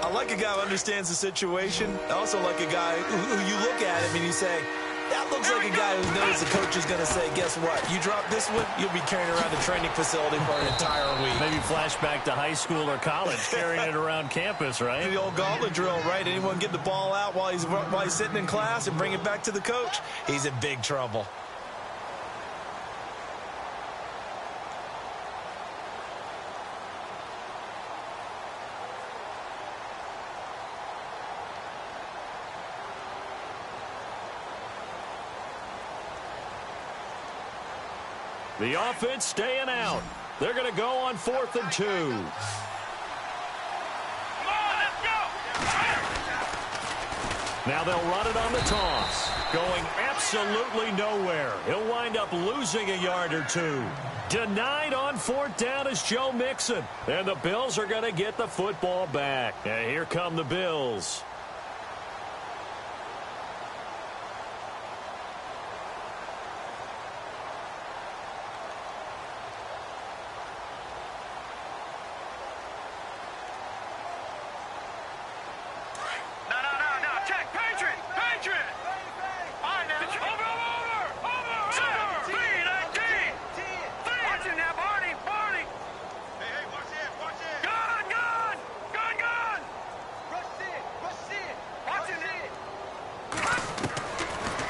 I like a guy who understands the situation. I also like a guy who you look at him and you say, that looks like a guy who knows the coach is going to say, guess what? You drop this one, you'll be carrying around the training facility for an entire week. Maybe flashback to high school or college, carrying it around campus, right? The old gauntlet drill, right? Anyone get the ball out while he's sitting in class and bring it back to the coach, he's in big trouble. The offense staying out. They're going to go on 4th and 2. Come on, let's go. Now they'll run it on the toss. Going absolutely nowhere. He'll wind up losing a yard or 2. Denied on 4th down is Joe Mixon. And the Bills are going to get the football back. And here come the Bills.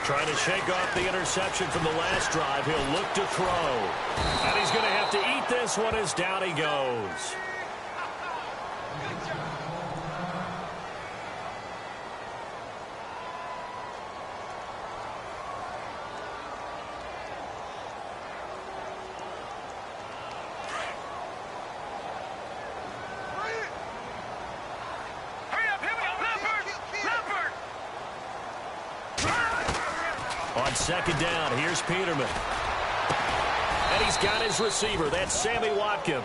Trying to shake off the interception from the last drive. He'll look to throw. And he's going to have to eat this one as down he goes. On 2nd down, here's Peterman. And he's got his receiver. That's Sammy Watkins.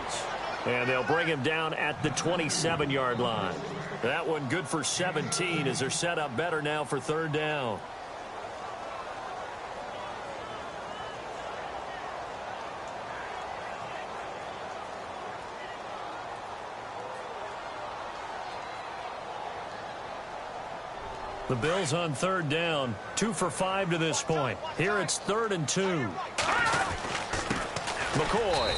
And they'll bring him down at the 27-yard line. That one good for 17 as they're set up better now for third down. The Bills on third down, 2 for 5 to this point. Here it's 3rd and 2. McCoy.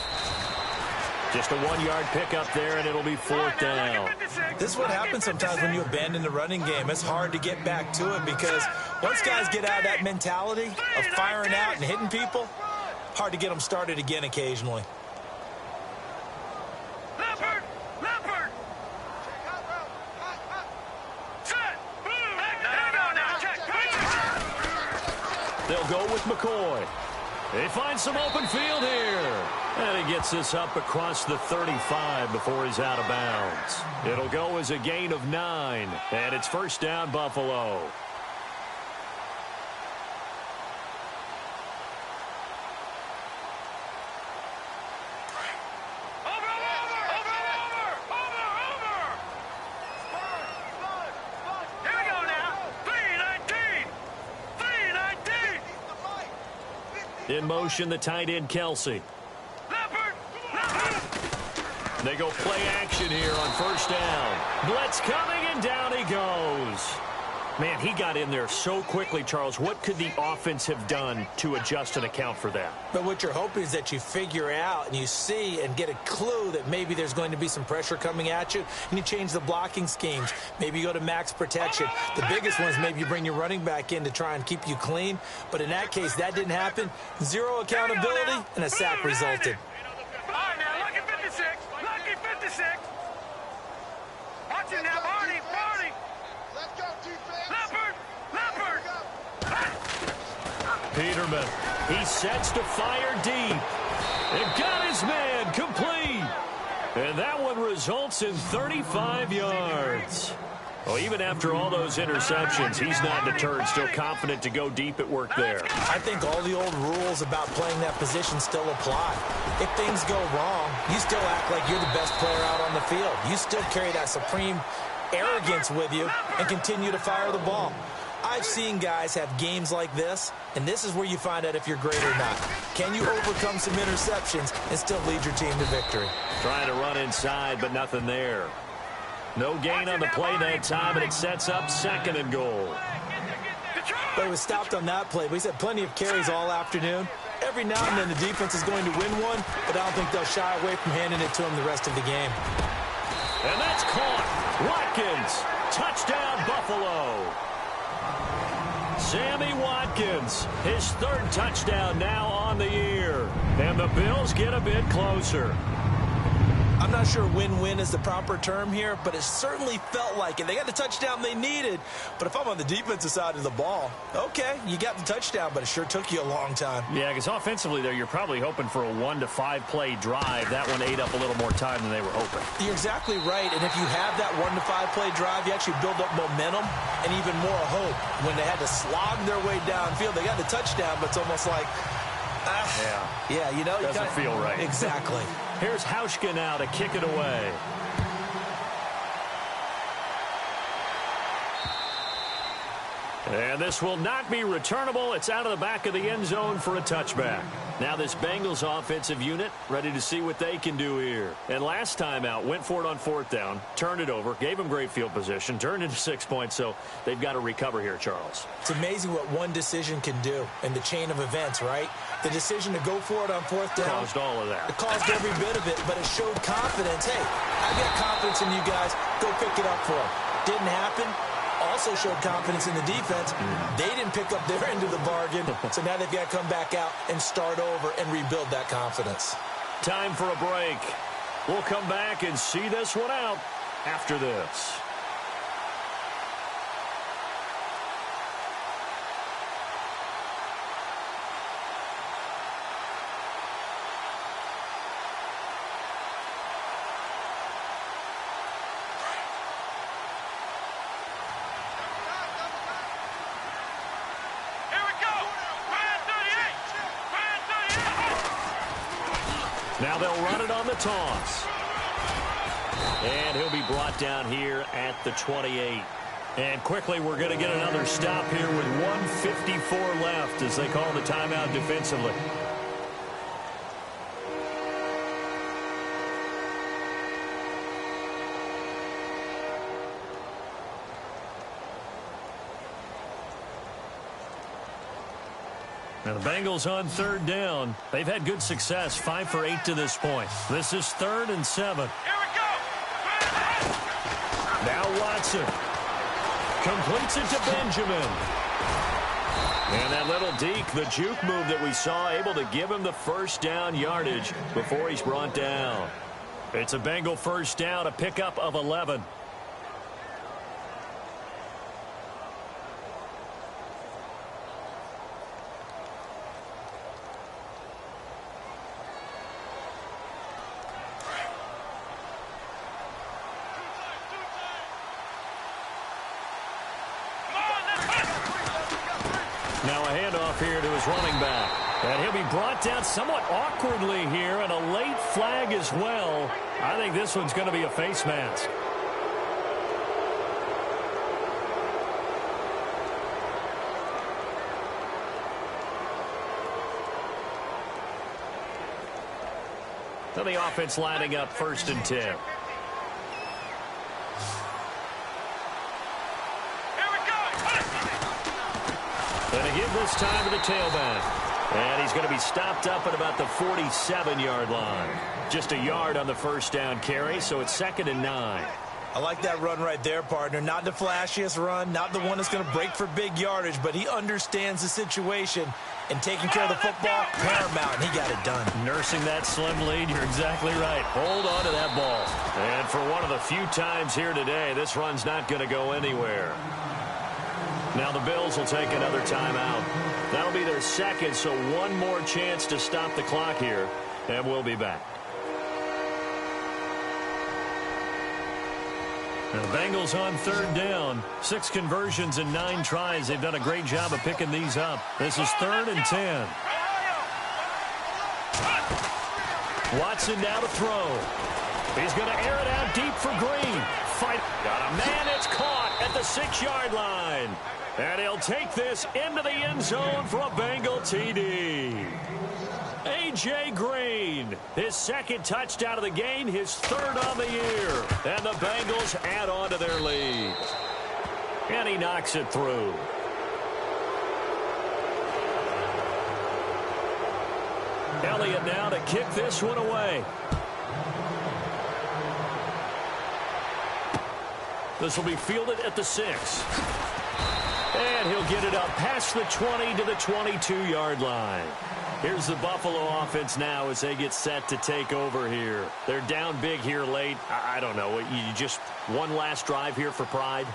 Just a 1-yard pickup there, and it'll be 4th down. This is what happens sometimes when you abandon the running game. It's hard to get back to it because once guys get out of that mentality of firing out and hitting people, hard to get them started again occasionally. They'll go with McCoy. They find some open field here. And he gets this up across the 35 before he's out of bounds. It'll go as a gain of 9. And it's 1st down, Buffalo. In motion, the tight end, Kelsey. They go play action here on 1st down. Blitz coming, and down he goes. Man, he got in there so quickly, Charles. What could the offense have done to adjust and account for that? But what you're hoping is that you figure out and you see and get a clue that maybe there's going to be some pressure coming at you, and you change the blocking schemes. Maybe you go to max protection. The biggest one is maybe you bring your running back in to try and keep you clean. But in that case, that didn't happen. 0 accountability, and a sack resulted. All right, now, lucky 56. Lucky 56. Watch it now, Barney. Let's go, defense. Leopard. Peterman, he sets to fire deep. And got his man complete. And that one results in 35 yards. Well, even after all those interceptions, he's not deterred, still confident to go deep at work there. I think all the old rules about playing that position still apply. If things go wrong, you still act like you're the best player out on the field. You still carry that supreme arrogance with you and continue to fire the ball. I've seen guys have games like this, and this is where you find out if you're great or not. Can you overcome some interceptions and still lead your team to victory? Trying to run inside, but nothing there. No gain on the play that time, and it sets up 2nd and goal. But it was stopped on that play. He's had plenty of carries all afternoon. Every now and then the defense is going to win one, but I don't think they'll shy away from handing it to him the rest of the game. And that's caught. Watkins. Touchdown, Buffalo. Sammy Watkins, his 3rd touchdown now on the year. And the Bills get a bit closer. I'm not sure win-win is the proper term here, but it certainly felt like it. They got the touchdown they needed, but if I'm on the defensive side of the ball, okay, you got the touchdown, but it sure took you a long time. Yeah, because offensively there, you're probably hoping for a 1 to 5 play drive. That one ate up a little more time than they were hoping. You're exactly right, and if you have that 1 to 5 play drive, you actually build up momentum and even more hope. When they had to slog their way downfield, they got the touchdown, but it's almost like, yeah, you know, doesn't feel right. Exactly. Here's HeHateMe now to kick it away. And this will not be returnable. It's out of the back of the end zone for a touchback. Now this Bengals offensive unit ready to see what they can do here. And last time out, went for it on 4th down, turned it over, gave them great field position, turned into 6 points, so they've got to recover here, Charles. It's amazing what one decision can do in the chain of events, right? The decision to go for it on 4th down. Caused all of that. It caused every bit of it, but it showed confidence. Hey, I've got confidence in you guys. Go pick it up for them. Didn't happen. Also showed confidence in the defense. They didn't pick up their end of the bargain, so now they've got to come back out and start over and rebuild that confidence. Time for a break. We'll come back and see this one out after this. Now they'll run it on the toss. And he'll be brought down here at the 28. And quickly, we're going to get another stop here with 1:54 left as they call the timeout defensively. Now the Bengals on third down. They've had good success, 5 for 8 to this point. This is 3rd and 7. Here we go. Now Watson completes it to Benjamin. And that little deke, the juke move that we saw, able to give him the first down yardage before he's brought down. It's a Bengal first down, a pickup of 11. Now a handoff here to his running back. And he'll be brought down somewhat awkwardly here, and a late flag as well. I think this one's going to be a face mask. So the offense lining up 1st and 10. And again this time to the tailback. And he's going to be stopped up at about the 47-yard line. Just a yard on the first down carry, so it's 2nd and 9. I like that run right there, partner. Not the flashiest run, not the one that's going to break for big yardage, but he understands the situation, and taking care of the football, paramount, and he got it done. Nursing that slim lead, you're exactly right. Hold on to that ball. And for one of the few times here today, this run's not going to go anywhere. Now the Bills will take another timeout. That'll be their second, so one more chance to stop the clock here, and we'll be back. Now the Bengals on third down. 6 conversions and 9 tries. They've done a great job of picking these up. This is 3rd and 10. Watson now to throw. He's going to air it out deep for Green. Fight. Got a man. It's caught at the 6-yard line. And he'll take this into the end zone for a Bengal TD. A.J. Green, his 2nd touchdown of the game, his 3rd on the year. And the Bengals add on to their lead. And he knocks it through. Elliott now to kick this one away. This will be fielded at the 6. And he'll get it up past the 20 to the 22-yard line. Here's the Buffalo offense now as they get set to take over here. They're down big here late. I don't know. You just one last drive here for pride?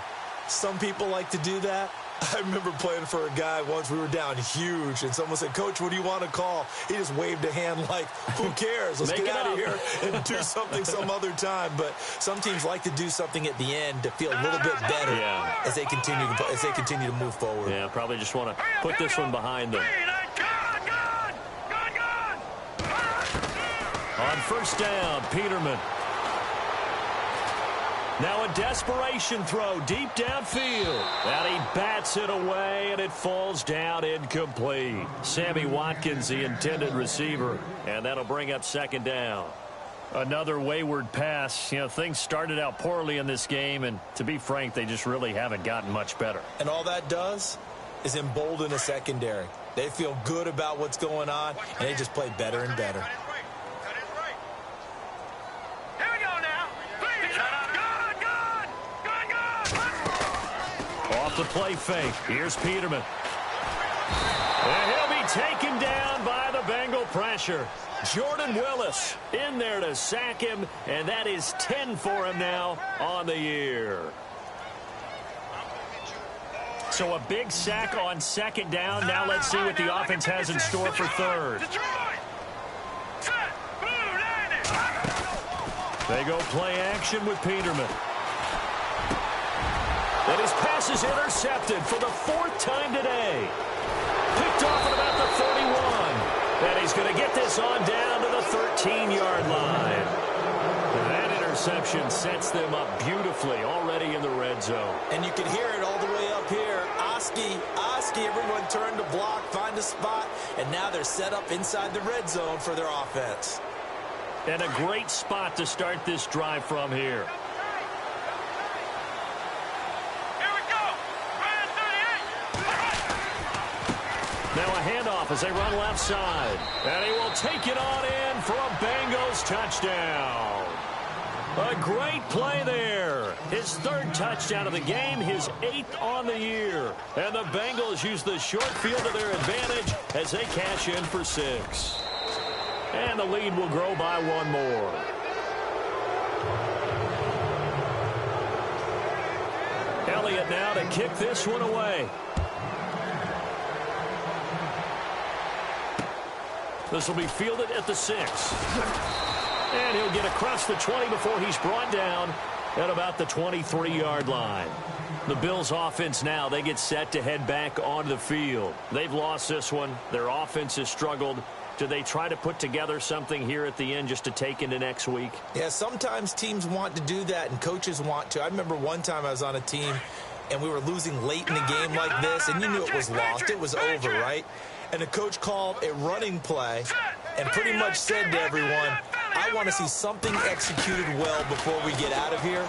Some people like to do that. I remember playing for a guy once. We were down huge, and someone said, "Coach, what do you want to call?" He just waved a hand like, who cares? Let's get out of here and do something some other time. But some teams like to do something at the end to feel a little bit better as they continue to move forward. Yeah, probably just want to put this one behind them. On first down, Peterman. Now a desperation throw deep downfield. And he bats it away, and it falls down incomplete. Sammy Watkins, the intended receiver. And that'll bring up 2nd down. Another wayward pass. You know, things started out poorly in this game, and to be frank, they just really haven't gotten much better. And all that does is embolden a secondary. They feel good about what's going on, and they just play better and better. Off the play fake. Here's Peterman. And he'll be taken down by the Bengal pressure. Jordan Willis in there to sack him, and that is 10 for him now on the year. So a big sack on 2nd down. Now let's see what the offense has in store for 3rd. They go play action with Peterman. And his pass is intercepted for the 4th time today. Picked off at about the 31. And he's going to get this on down to the 13-yard line. And that interception sets them up beautifully already in the red zone. And you can hear it all the way up here. Oski, everyone turned to block, find a spot, and now they're set up inside the red zone for their offense. And a great spot to start this drive from here. Here we go. Ryan 38. Now a handoff as they run left side. And he will take it on in for a Bengals touchdown. A great play there. His third touchdown of the game, his 8th on the year. And the Bengals use the short field to their advantage as they cash in for 6. And the lead will grow by 1 more. Elliott now to kick this one away. This will be fielded at the 6. And he'll get across the 20 before he's brought down at about the 23-yard line. The Bills' offense now, they get set to head back onto the field. They've lost this one. Their offense has struggled. Do they try to put together something here at the end just to take into next week? Yeah, sometimes teams want to do that, and coaches want to. I remember one time I was on a team, and we were losing late in a game like this, and you knew it was lost. It was over, right? And the coach called a running play and pretty much said to everyone, I want to see something executed well before we get out of here.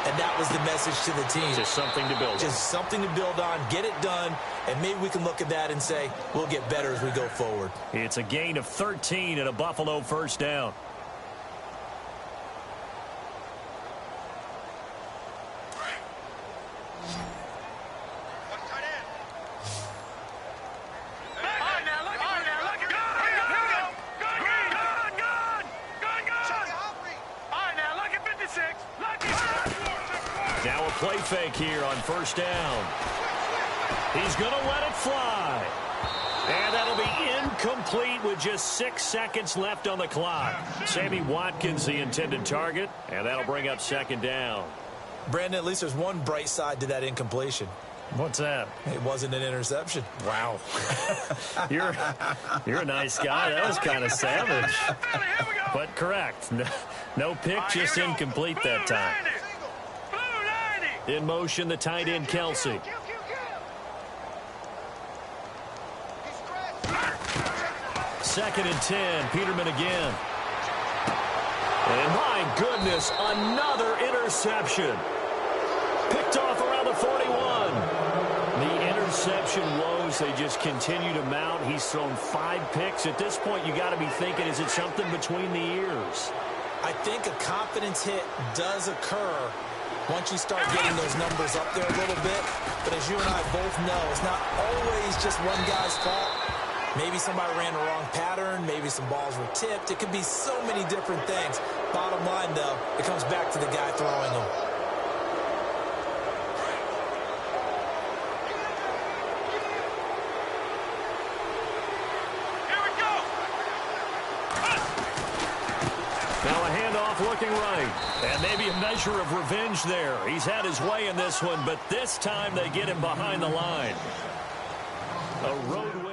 And that was the message to the team. Just something to build on. Just something to build on, get it done, and maybe we can look at that and say, we'll get better as we go forward. It's a gain of 13 and a Buffalo first down. Now a play fake here on first down. He's going to let it fly. And that'll be incomplete with just 6 seconds left on the clock. Sammy Watkins, the intended target, and that'll bring up second down. Brandon, at least there's one bright side to that incompletion. What's that? It wasn't an interception. Wow. You're a nice guy. That was kind of savage. But correct. No pick, just incomplete that time. In motion, the tight end, Kelsey. Second and 10, Peterman again. And my goodness, another interception. Picked off around the 41. The interception woes, they just continue to mount. He's thrown 5 picks. At this point, you got to be thinking, is it something between the ears? I think a confidence hit does occur once you start getting those numbers up there a little bit. But as you and I both know, it's not always just one guy's fault. Maybe somebody ran the wrong pattern. Maybe some balls were tipped. It could be so many different things. Bottom line, though, it comes back to the guy throwing them. Now a handoff looking right. And maybe a measure of revenge there. He's had his way in this one, but this time they get him behind the line. A road win.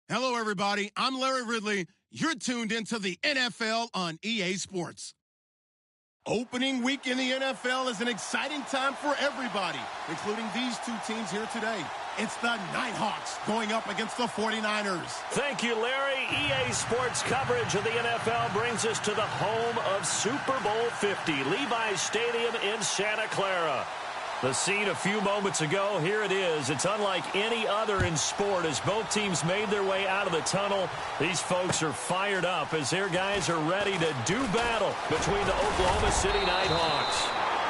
Hello, everybody. I'm Larry Ridley. You're tuned into the NFL on EA Sports. Opening week in the NFL is an exciting time for everybody, including these two teams here today. It's the Nighthawks going up against the 49ers. Thank you, Larry. EA Sports coverage of the NFL brings us to the home of Super Bowl 50, Levi's Stadium in Santa Clara. The scene a few moments ago, here it is. It's unlike any other in sport as both teams made their way out of the tunnel. These folks are fired up as their guys are ready to do battle between the Oklahoma City Nighthawks.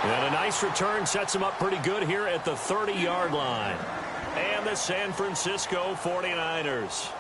And a nice return sets them up pretty good here at the 30-yard line. And the San Francisco 49ers.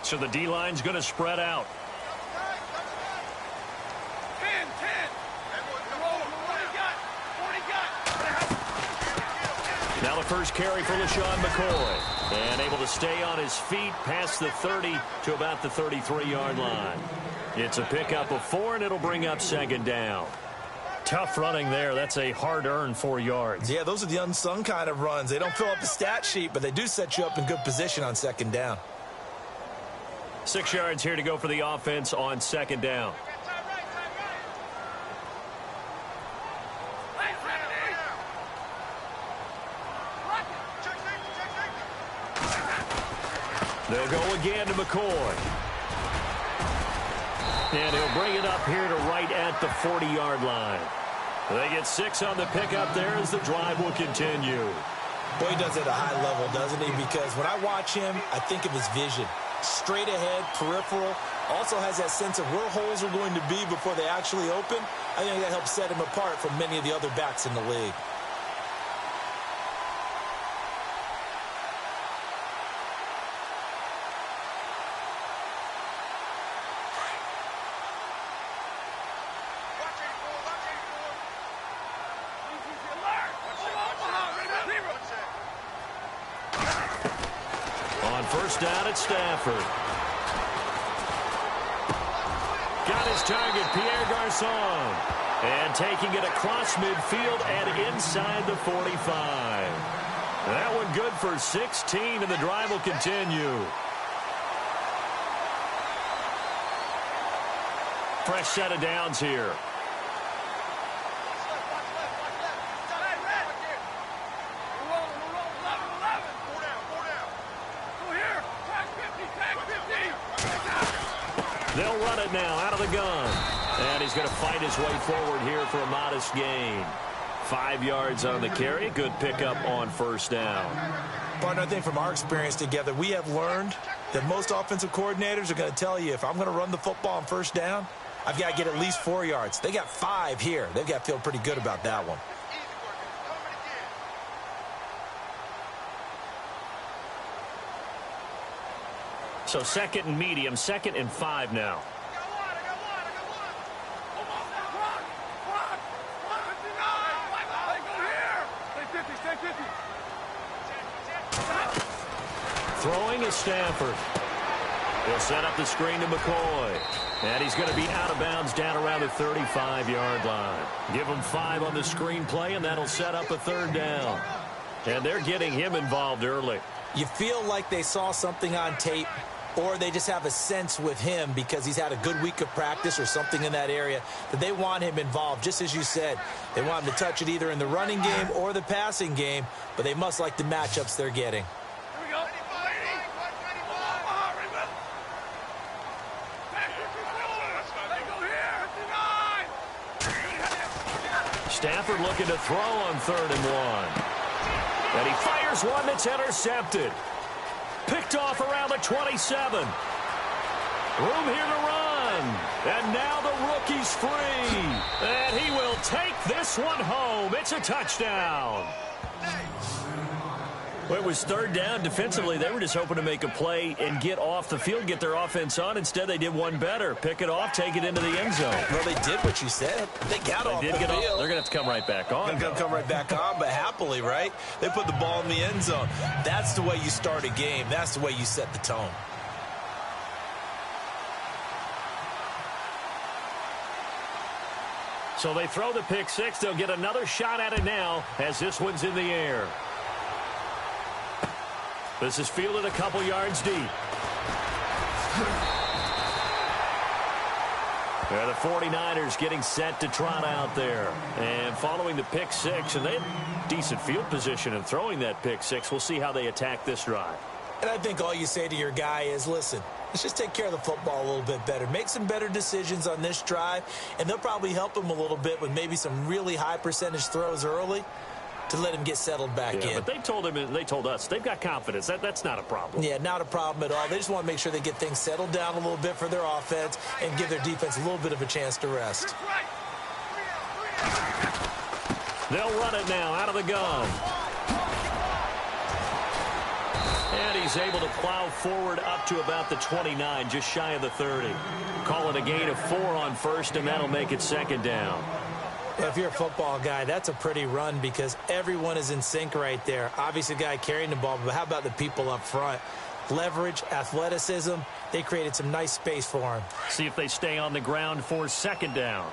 So the D-line's going to spread out. 10. Now the first carry for LaShawn McCoy. And able to stay on his feet past the 30 to about the 33-yard line. It's a pickup of 4, and it'll bring up second down. Tough running there. That's a hard-earned 4 yards. Yeah, those are the unsung kind of runs. They don't fill up the stat sheet, but they do set you up in good position on second down. 6 yards here to go for the offense on second down. They'll go again to McCoy. And he'll bring it up here to right at the 40-yard line. They get 6 on the pickup there as the drive will continue. Boy, he does it at a high level, doesn't he? Because when I watch him, I think of his vision. Straight ahead, peripheral, also has that sense of where holes are going to be before they actually open. I think that helps set him apart from many of the other backs in the league. First down at Stafford. Got his target, Pierre Garçon. And taking it across midfield and inside the 45. That one good for 16, and the drive will continue. Fresh set of downs here. They'll run it now out of the gun. And he's going to fight his way forward here for a modest gain. 5 yards on the carry. Good pickup on first down. Partner, I think from our experience together, we have learned that most offensive coordinators are going to tell you, if I'm going to run the football on first down, I've got to get at least 4 yards. They got 5 here. They've got to feel pretty good about that one. So second and medium, 2nd and 5 now. Throwing is Stafford. He'll set up the screen to McCoy. And he's going to be out of bounds down around the 35-yard line. Give him 5 on the screen play, and that'll set up a 3rd down. And they're getting him involved early. You feel like they saw something on tape, or they just have a sense with him because he's had a good week of practice or something in that area that they want him involved. Just as you said, they want him to touch it either in the running game or the passing game, but they must like the matchups they're getting. Stafford looking to throw on 3rd and 1. And he fires one that's intercepted. Picked off around the 27. Room here to run. And now the rookie's free. And he will take this one home. It's a touchdown. Well, it was third down. Defensively, they were just hoping to make a play and get off the field, get their offense on. Instead, they did one better. Pick it off, take it into the end zone. Well, they did what you said. They got off the field. They're going to have to come right back on. They're going to come right back on, but happily, right? They put the ball in the end zone. That's the way you start a game. That's the way you set the tone. So they throw the pick six. They'll get another shot at it now as this one's in the air. This is fielded a couple yards deep. The 49ers getting set to trot out there. And following the pick six, and they had decent field position in throwing that pick six. We'll see how they attack this drive. And I think all you say to your guy is, listen, let's just take care of the football a little bit better. Make some better decisions on this drive, and they'll probably help him a little bit with maybe some really high percentage throws early to let him get settled back in. But they told us they've got confidence. That's not a problem. Yeah, not a problem at all. They just want to make sure they get things settled down a little bit for their offense and give their defense a little bit of a chance to rest. They'll run it now out of the gun. And he's able to plow forward up to about the 29, just shy of the 30. Call it a gain of 4 on first, and that'll make it second down. Well, if you're a football guy, that's a pretty run because everyone is in sync right there. Obviously, the guy carrying the ball, but how about the people up front? Leverage, athleticism, they created some nice space for him. See if they stay on the ground for second down.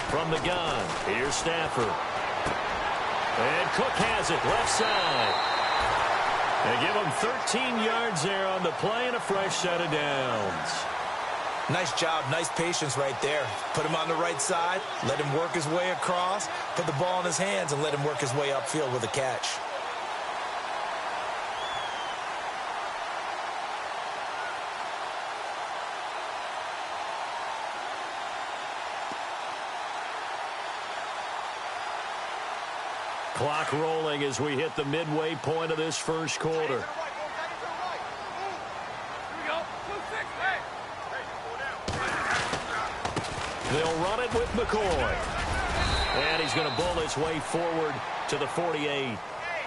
From the gun, here's Stafford. And Cook has it, left side. They give him 13 yards there on the play and a fresh set of downs. Nice job, nice patience right there. Put him on the right side, let him work his way across, put the ball in his hands, and let him work his way upfield with a catch. Clock rolling as we hit the midway point of this first quarter. They'll run it with McCoy. And he's going to bull his way forward to the 48.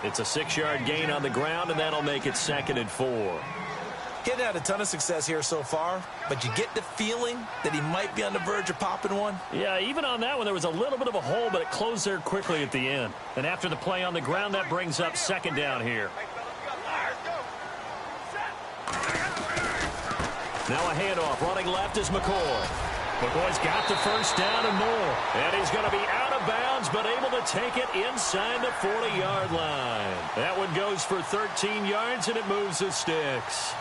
It's a 6-yard gain on the ground, and that'll make it 2nd and 4. Getting had a ton of success here so far, but you get the feeling that he might be on the verge of popping one. Yeah, even on that one, there was a little bit of a hole, but it closed there quickly at the end. And after the play on the ground, that brings up second down here. Now a handoff. Running left is McCoy. McCoy's got the first down and more. And he's going to be out of bounds, but able to take it inside the 40-yard line. That one goes for 13 yards, and it moves the sticks.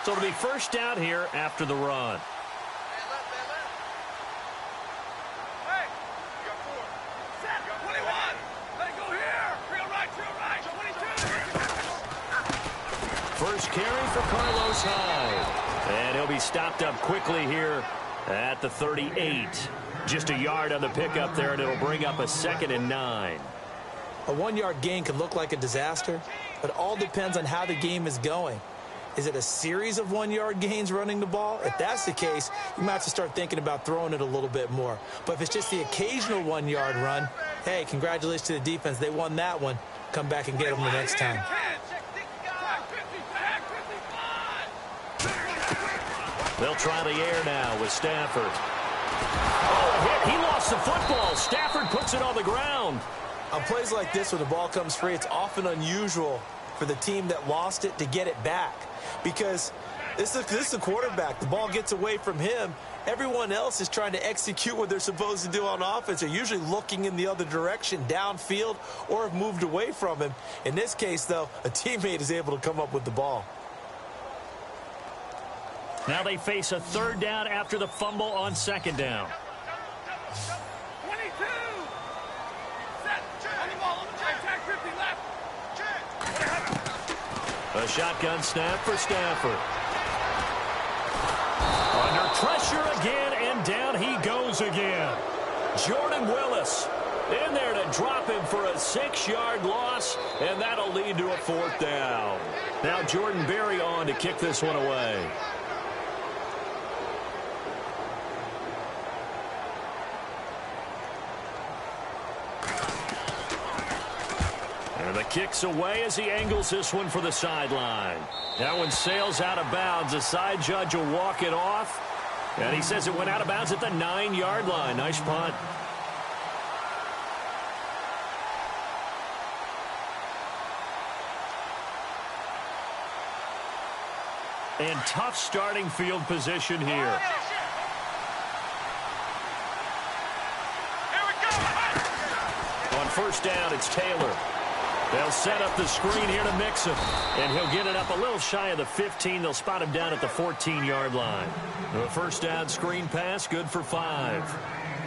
So it'll be first down here after the run. Hey, you got 4. Set, 21. Let it go here. Real right. 22. First carry for Carlos Hyde. And he'll be stopped up quickly here at the 38. Just a yard on the pickup there, and it'll bring up a 2nd and 9. A 1-yard gain could look like a disaster, but it all depends on how the game is going. Is it a series of 1-yard gains running the ball? If that's the case, you might have to start thinking about throwing it a little bit more. But if it's just the occasional 1-yard run, hey, congratulations to the defense. They won that one. Come back and get them the next time. They'll try the air now with Stafford. Oh, a hit. He lost the football. Stafford puts it on the ground. On plays like this where the ball comes free, it's often unusual for the team that lost it to get it back. Because this is the quarterback. The ball gets away from him. Everyone else is trying to execute what they're supposed to do on offense. They're usually looking in the other direction, downfield, or have moved away from him. In this case, though, a teammate is able to come up with the ball. Now they face a third down after the fumble on second down. 22. Set. On the ball. On the tag 50 left. A shotgun snap for Stafford. Under pressure again, and down he goes again. Jordan Willis In there to drop him for a 6-yard loss, and that'll lead to a 4th down. Now Jordan Berry on to kick this one away. And the kick's away as he angles this one for the sideline. That one sails out of bounds. The side judge will walk it off. And he says it went out of bounds at the 9-yard line. Nice punt. And tough starting field position here. On 1st down, it's Taylor. They'll set up the screen here to mix him. And he'll get it up a little shy of the 15. They'll spot him down at the 14-yard line. The 1st down screen pass, good for 5.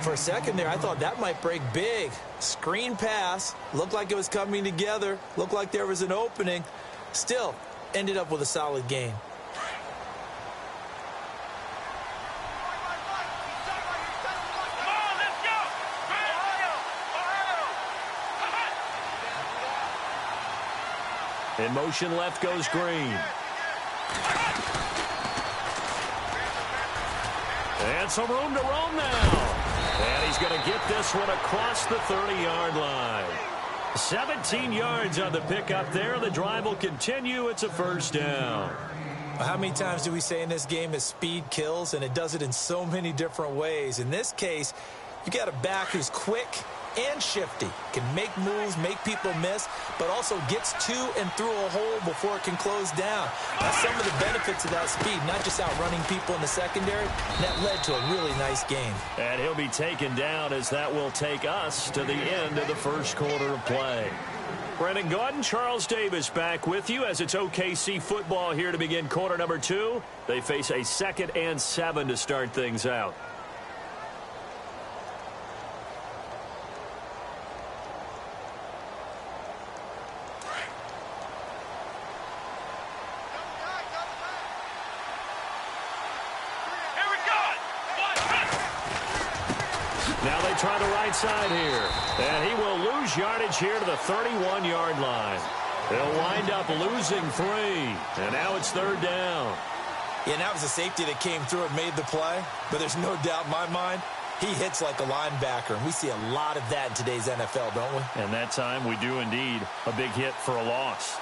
For a second there, I thought that might break big. Screen pass. Looked like it was coming together. Looked like there was an opening. Still, ended up with a solid gain. In motion left goes Green. And some room to roam now. And he's going to get this one across the 30-yard line. 17 yards on the pickup there. The drive will continue. It's a 1st down. How many times do we say in this game that speed kills, and it does it in so many different ways? In this case, you got a back who's quick and shifty, can make moves, make people miss, but also gets to and through a hole before it can close down. That's some of the benefits of that speed, not just outrunning people in the secondary. And that led to a really nice game. And he'll be taken down as that will take us to the end of the 1st quarter of play. Brendan Gaudin, Charles Davis back with you as it's OKC football here to begin quarter number 2. They face a 2nd and 7 to start things out. Now they try the right side here. And he will lose yardage here to the 31-yard line. They'll wind up losing 3. And now it's 3rd down. Yeah, and that was a safety that came through and made the play. But there's no doubt in my mind, he hits like a linebacker. And we see a lot of that in today's NFL, don't we? And that time we do indeed. A big hit for a loss.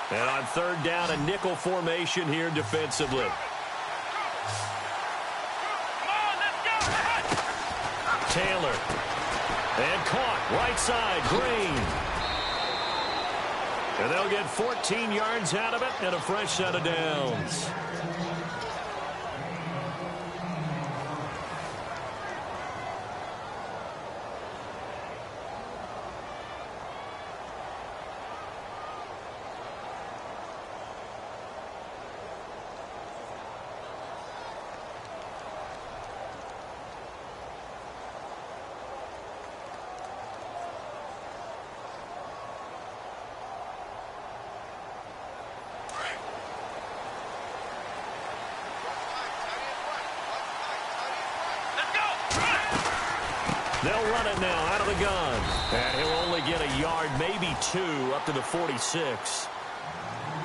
And on 3rd down, a nickel formation here defensively. Taylor. And caught right side, Green. And they'll get 14 yards out of it and a fresh set of downs. They'll run it now out of the gun. And he'll only get a yard, maybe 2, up to the 46.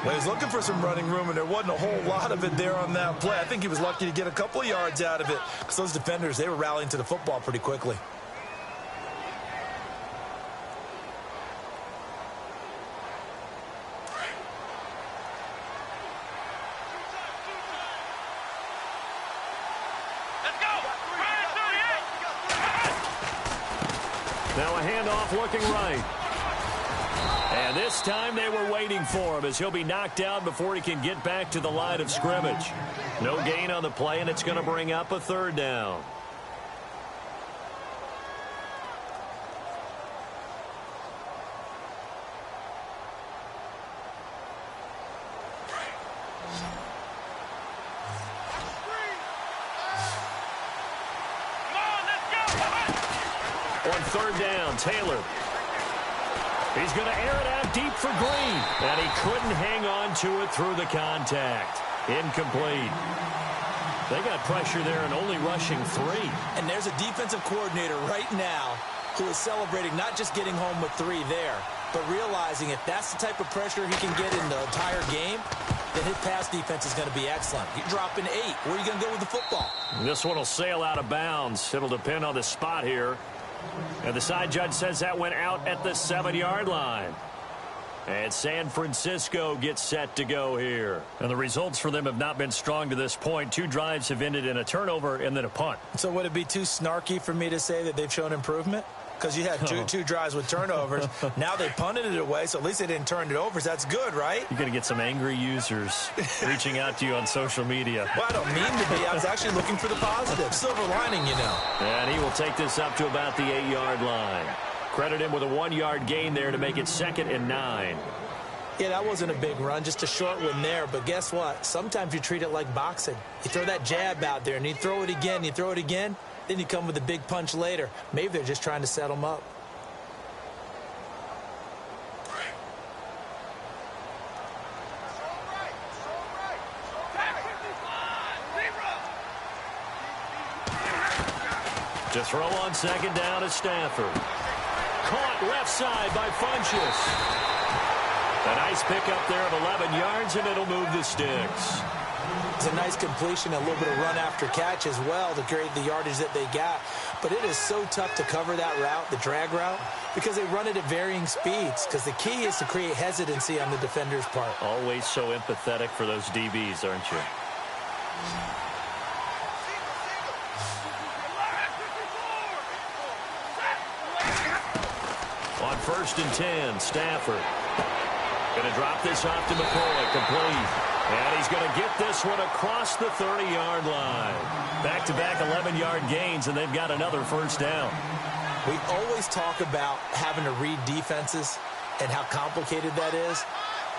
Well, he was looking for some running room, and there wasn't a whole lot of it there on that play. I think he was lucky to get a couple of yards out of it because those defenders, they were rallying to the football pretty quickly. Now a handoff looking right. And this time they were waiting for him as he'll be knocked down before he can get back to the line of scrimmage. No gain on the play, and it's going to bring up a 3rd down. On 3rd down, Taylor. He's going to air it out deep for Green. And he couldn't hang on to it through the contact. Incomplete. They got pressure there and only rushing 3. And there's a defensive coordinator right now who is celebrating not just getting home with 3 there, but realizing if that's the type of pressure he can get in the entire game, then his pass defense is going to be excellent. You're dropping 8. Where are you going to go with the football? This one will sail out of bounds. It'll depend on the spot here. And the side judge says that went out at the 7-yard line. And San Francisco gets set to go here. And the results for them have not been strong to this point. 2 drives have ended in a turnover and then a punt. So would it be too snarky for me to say that they've shown improvement? Because you had two drives with turnovers. Now they punted it away, so at least they didn't turn it over. So that's good, right? You're going to get some angry users reaching out to you on social media. Well, I don't mean to be. I was actually looking for the positive. Silver lining, you know. And he will take this up to about the 8-yard line. Credit him with a 1-yard gain there to make it 2nd and 9. Yeah, that wasn't a big run, just a short one there. But guess what? Sometimes you treat it like boxing. You throw that jab out there, and you throw it again, you throw it again. Then you come with a big punch later. Maybe they're just trying to set them up. To throw on 2nd down is Stafford. Caught left side by Funchess. A nice pickup there of 11 yards, and it'll move the sticks. It's a nice completion, a little bit of run after catch as well to create the yardage that they got. But it is so tough to cover that route, the drag route, because they run it at varying speeds. Because the key is to create hesitancy on the defender's part. Always so empathetic for those DBs, aren't you? On 1st and 10, Stafford. Going to drop this off to McCoy, complete. And he's going to get this one across the 30-yard line. Back-to-back 11-yard gains, and they've got another 1st down. We always talk about having to read defenses and how complicated that is.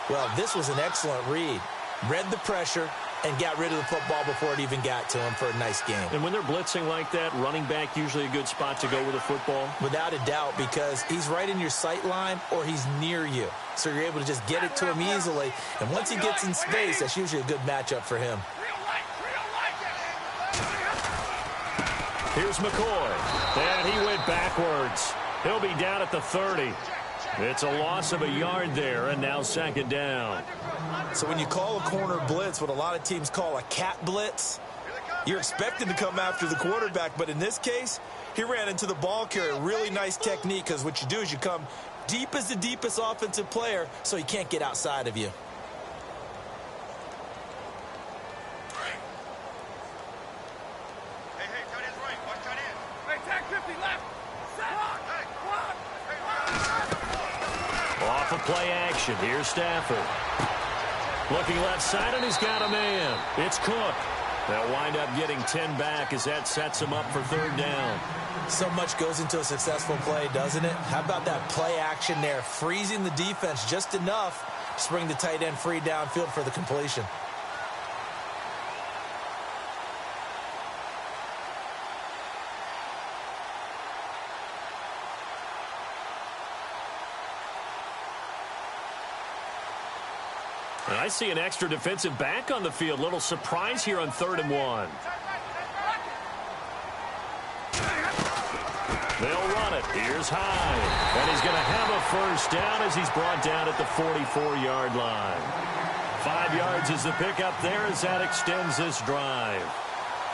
Well, this was an excellent read. Read the pressure and got rid of the football before it even got to him for a nice game. And when they're blitzing like that, running back usually a good spot to go with a football? Without a doubt, because he's right in your sight line or he's near you. So you're able to just get it to him easily. And once he gets in space, that's usually a good matchup for him. Here's McCoy. And he went backwards. He'll be down at the 30. It's a loss of a yard there, and now 2nd down. So when you call a corner blitz, what a lot of teams call a cat blitz, you're expected to come after the quarterback. But in this case, he ran into the ball carrier. Really nice technique, because what you do is you come deep as the deepest offensive player so he can't get outside of you. Hey, tight end's right. Watch tight end. Hey, tag 50 left. Off of play action. Here's Stafford. Looking left side, and he's got a man. It's Cook. They'll wind up getting 10 back as that sets him up for 3rd down. So much goes into a successful play, doesn't it? How about that play action there? Freezing the defense just enough to bring the tight end free downfield for the completion. And I see an extra defensive back on the field. Little surprise here on 3rd and 1. They'll run it. Here's Hyde. And he's going to have a 1st down as he's brought down at the 44-yard line. 5 yards is the pickup there as that extends this drive.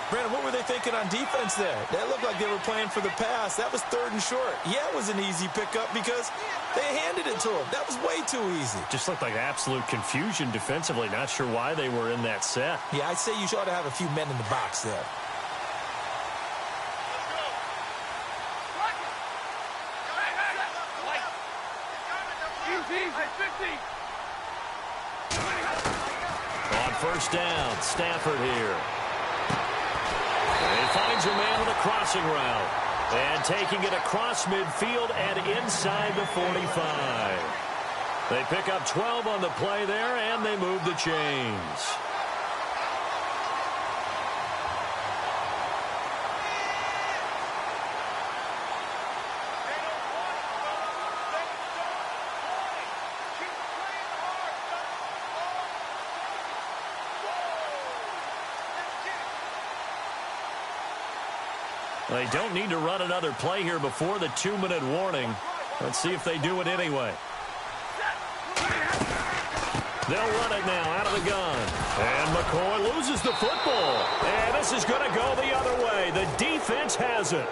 Brandon, what were they thinking on defense there? That looked like they were playing for the pass. That was 3rd and short. Yeah, it was an easy pickup because they handed it to him. That was way too easy. Just looked like absolute confusion defensively. Not sure why they were in that set. Yeah, I'd say you ought to have a few men in the box there. On 1st down, Stafford here. And he finds a man with a crossing route. And taking it across midfield and inside the 45. They pick up 12 on the play there, and they move the chains. They don't need to run another play here before the 2-minute warning. Let's see if they do it anyway. They'll run it now out of the gun. And McCoy loses the football. And this is going to go the other way. The defense has it.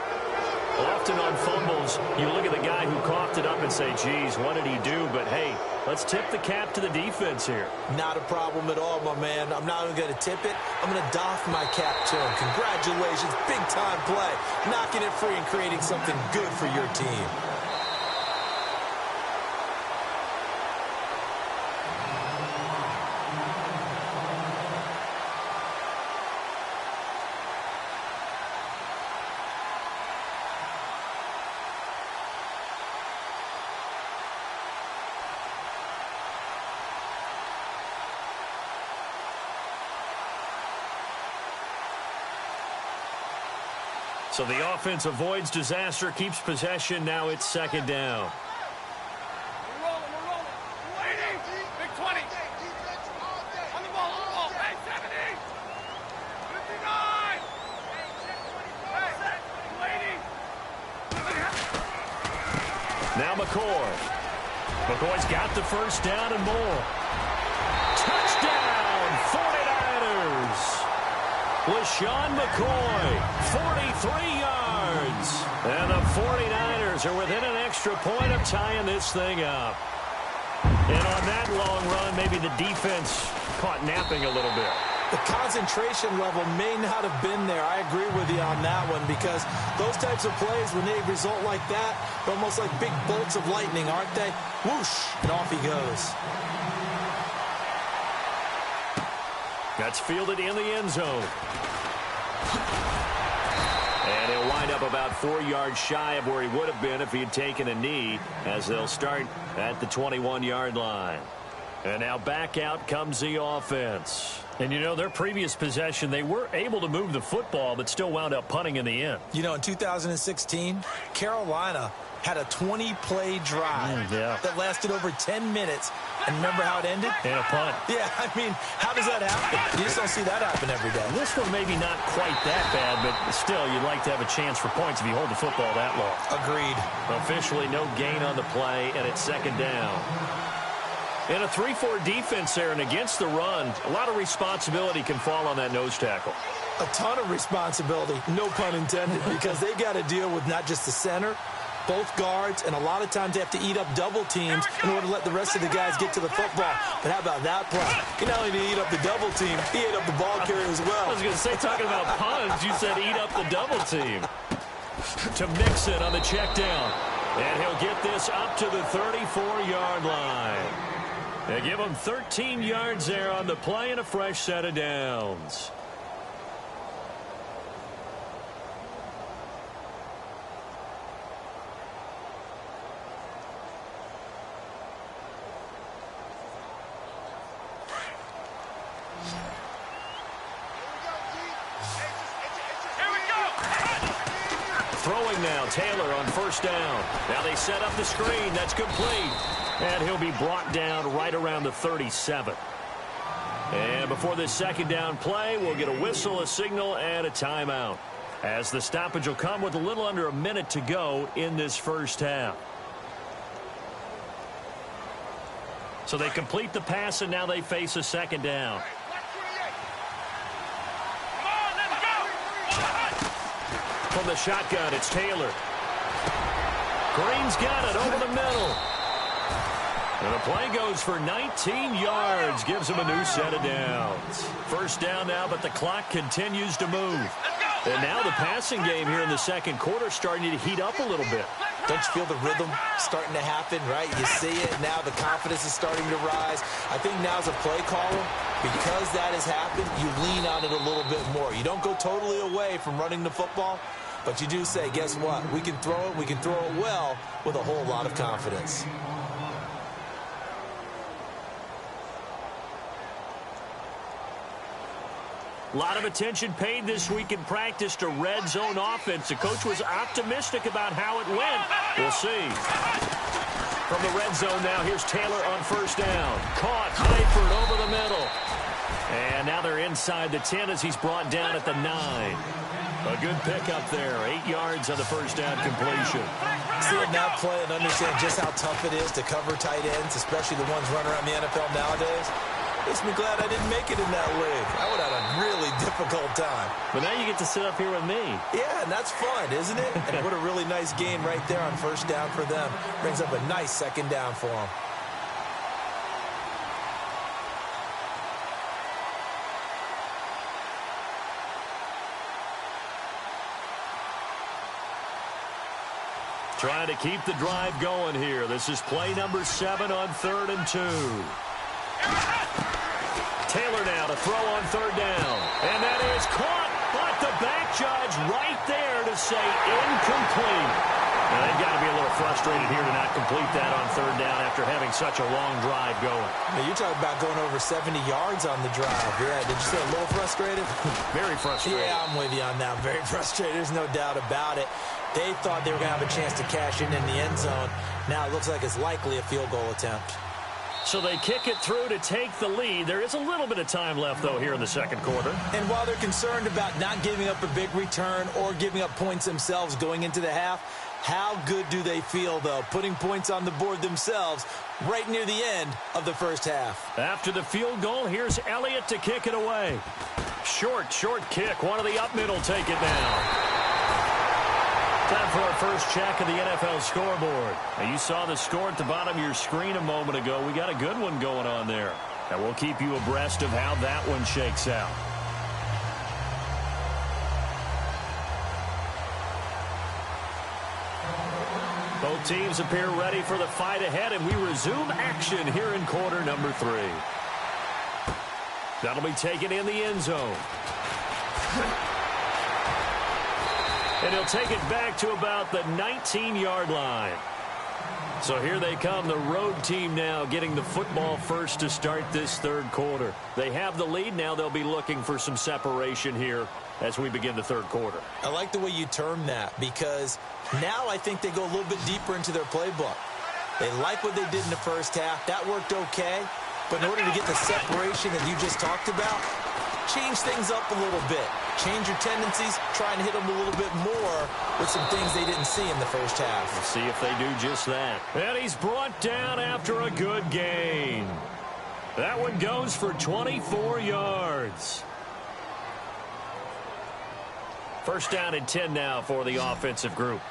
Often on fumbles, you look at the guy who coughed it up and say, geez, what did he do? But, hey, let's tip the cap to the defense here. Not a problem at all, my man. I'm not even going to tip it. I'm going to doff my cap to him. Congratulations. Big-time play. Knocking it free and creating something good for your team. So the offense avoids disaster, keeps possession. Now it's second down. We're rolling. Waiting. Big 20. On the ball. Hey, 70. 59. Hey, waiting. Now McCoy. McCoy's got the first down and more. Touchdown, 49ers. LaShawn McCoy, 43 yards. And the 49ers are within an extra point of tying this thing up. And on that long run, maybe the defense caught napping a little bit. The concentration level may not have been there. I agree with you on that one because those types of plays, when they result like that, they're almost like big bolts of lightning, aren't they? Whoosh, and off he goes. That's fielded in the end zone. And he'll wind up about 4 yards shy of where he would have been if he had taken a knee, as they'll start at the 21-yard line. And now back out comes the offense. And, you know, their previous possession, they were able to move the football, but still wound up punting in the end. You know, in 2016, Carolina had a 20-play drive that lasted over 10 minutes. And remember how it ended? And a punt. Yeah, I mean, how does that happen? You just don't see that happen every day. This one maybe not quite that bad, but still, you'd like to have a chance for points if you hold the football that long. Agreed. Officially no gain on the play, and it's second down. In a 3-4 defense there, and against the run, a lot of responsibility can fall on that nose tackle. A ton of responsibility, no pun intended, because they've got to deal with not just the center, both guards, and a lot of times they have to eat up double teams in order to let the rest of the guys get to the football. But how about that play? He not only did he eat up the double team, he ate up the ball carrier as well. I was going to say, talking about puns, you said eat up the double team. To Mixon on the check down. And he'll get this up to the 34-yard line. They give him 13 yards there on the play and a fresh set of downs. Throwing now, Taylor on first down. Now they set up the screen. That's complete. And he'll be brought down right around the 37. And before this second down play, we'll get a whistle, a signal, and a timeout, as the stoppage will come with a little under a minute to go in this first half. So they complete the pass, and now they face a second down. From the shotgun, it's Taylor. Green's got it over the middle. And the play goes for 19 yards, gives him a new set of downs. First down now, but the clock continues to move. And now the passing game here in the second quarter starting to heat up a little bit. Don't you feel the rhythm starting to happen, right? You see it now, the confidence is starting to rise. I think now as a play caller, because that has happened, you lean on it a little bit more. You don't go totally away from running the football, but you do say, guess what? We can throw it well with a whole lot of confidence. A lot of attention paid this week in practice to red zone offense. The coach was optimistic about how it went. We'll see. From the red zone now, here's Taylor on first down. Caught, Eifert over the middle. And now they're inside the 10 as he's brought down at the 9. A good pickup there. 8 yards on the first down completion. Seeing that play and understand just how tough it is to cover tight ends, especially the ones running around the NFL nowadays, makes me glad I didn't make it in that league. I would have had a really difficult time. But now you get to sit up here with me. Yeah, and that's fun, isn't it? And what a really nice game right there on first down for them. Brings up a nice second down for them. Trying to keep the drive going here. This is play number 7 on 3rd and 2. Taylor now to throw on 3rd down. And that is caught, but the back judge right there to say incomplete. Now, they've got to be a little frustrated here to not complete that on 3rd down after having such a long drive going. Now, you're talking about going over 70 yards on the drive. Yeah, did you say a little frustrated? Very frustrated. Yeah, I'm with you on that. Very frustrated. There's no doubt about it. They thought they were going to have a chance to cash in the end zone. Now it looks like it's likely a field goal attempt. So they kick it through to take the lead. There is a little bit of time left, though, here in the second quarter. And while they're concerned about not giving up a big return or giving up points themselves going into the half, how good do they feel, though, putting points on the board themselves right near the end of the first half? After the field goal, here's Elliott to kick it away. Short kick. One of the up middle take it now. Time for our first check of the NFL scoreboard. Now, you saw the score at the bottom of your screen a moment ago. We got a good one going on there. And we'll keep you abreast of how that one shakes out. Both teams appear ready for the fight ahead, and we resume action here in quarter number 3. That'll be taken in the end zone. And he'll take it back to about the 19-yard line. So here they come, the road team now getting the football first to start this third quarter. They have the lead. Now they'll be looking for some separation here as we begin the third quarter. I like the way you term that, because now I think they go a little bit deeper into their playbook. They like what they did in the first half. That worked okay. But in order to get the separation that you just talked about, change things up a little bit. Change your tendencies, try and hit them a little bit more with some things they didn't see in the first half. We'll see if they do just that. And he's brought down after a good gain. That one goes for 24 yards. First down and 10 now for the offensive group.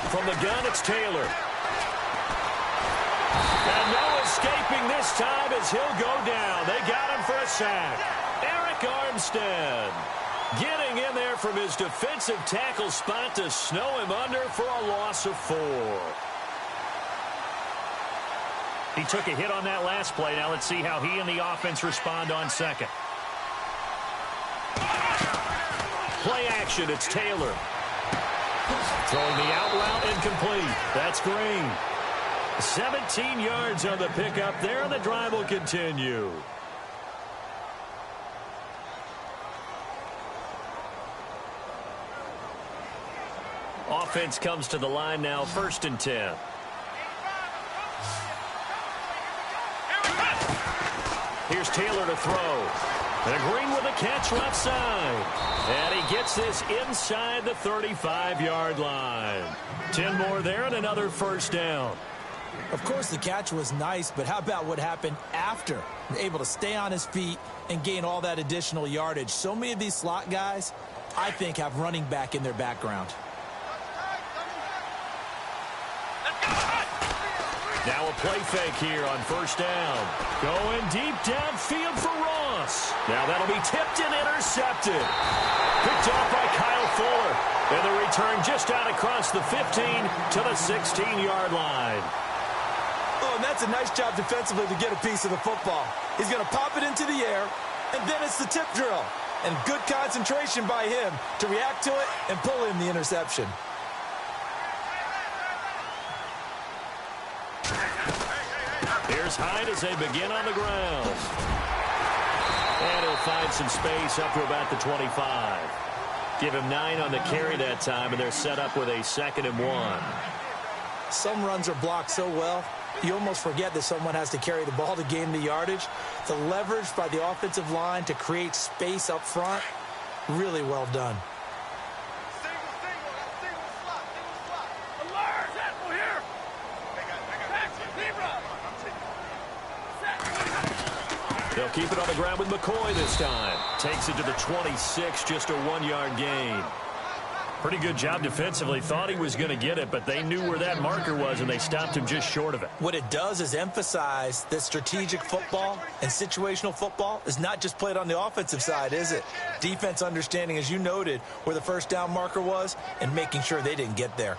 From the gun, it's Taylor. And no escaping this time as he'll go down. They got him for a sack. Eric Armstead getting in there from his defensive tackle spot to snow him under for a loss of 4. He took a hit on that last play. Now let's see how he and the offense respond on second. Play action, it's Taylor. Throwing the out route incomplete. That's Green. 17 yards on the pickup there, and the drive will continue. Offense comes to the line now, 1st and 10. Here's Taylor to throw. And Green with a catch left side. And he gets this inside the 35-yard line. 10 more there and another first down. Of course, the catch was nice, but how about what happened after? Able to stay on his feet and gain all that additional yardage. So many of these slot guys, I think, have running back in their background. Now a play fake here on first down. Going deep downfield for Ross. Now that'll be tipped and intercepted. Picked off by Kyle Fuller. And the return just out across the 15 to the 16-yard line. Oh, and that's a nice job defensively to get a piece of the football. He's going to pop it into the air, and then it's the tip drill. And good concentration by him to react to it and pull in the interception. Here's Hyde as they begin on the ground. And he'll find some space up to about the 25. Give him 9 on the carry that time, and they're set up with a 2nd and 1. Some runs are blocked so well, you almost forget that someone has to carry the ball to gain the yardage. The leverage by the offensive line to create space up front, really well done. They'll keep it on the ground with McCoy this time. Takes it to the 26, just a 1-yard gain. Pretty good job defensively. Thought he was going to get it, but they knew where that marker was, and they stopped him just short of it. What it does is emphasize that strategic football and situational football is not just played on the offensive side, is it? Defense understanding, as you noted, where the first down marker was and making sure they didn't get there.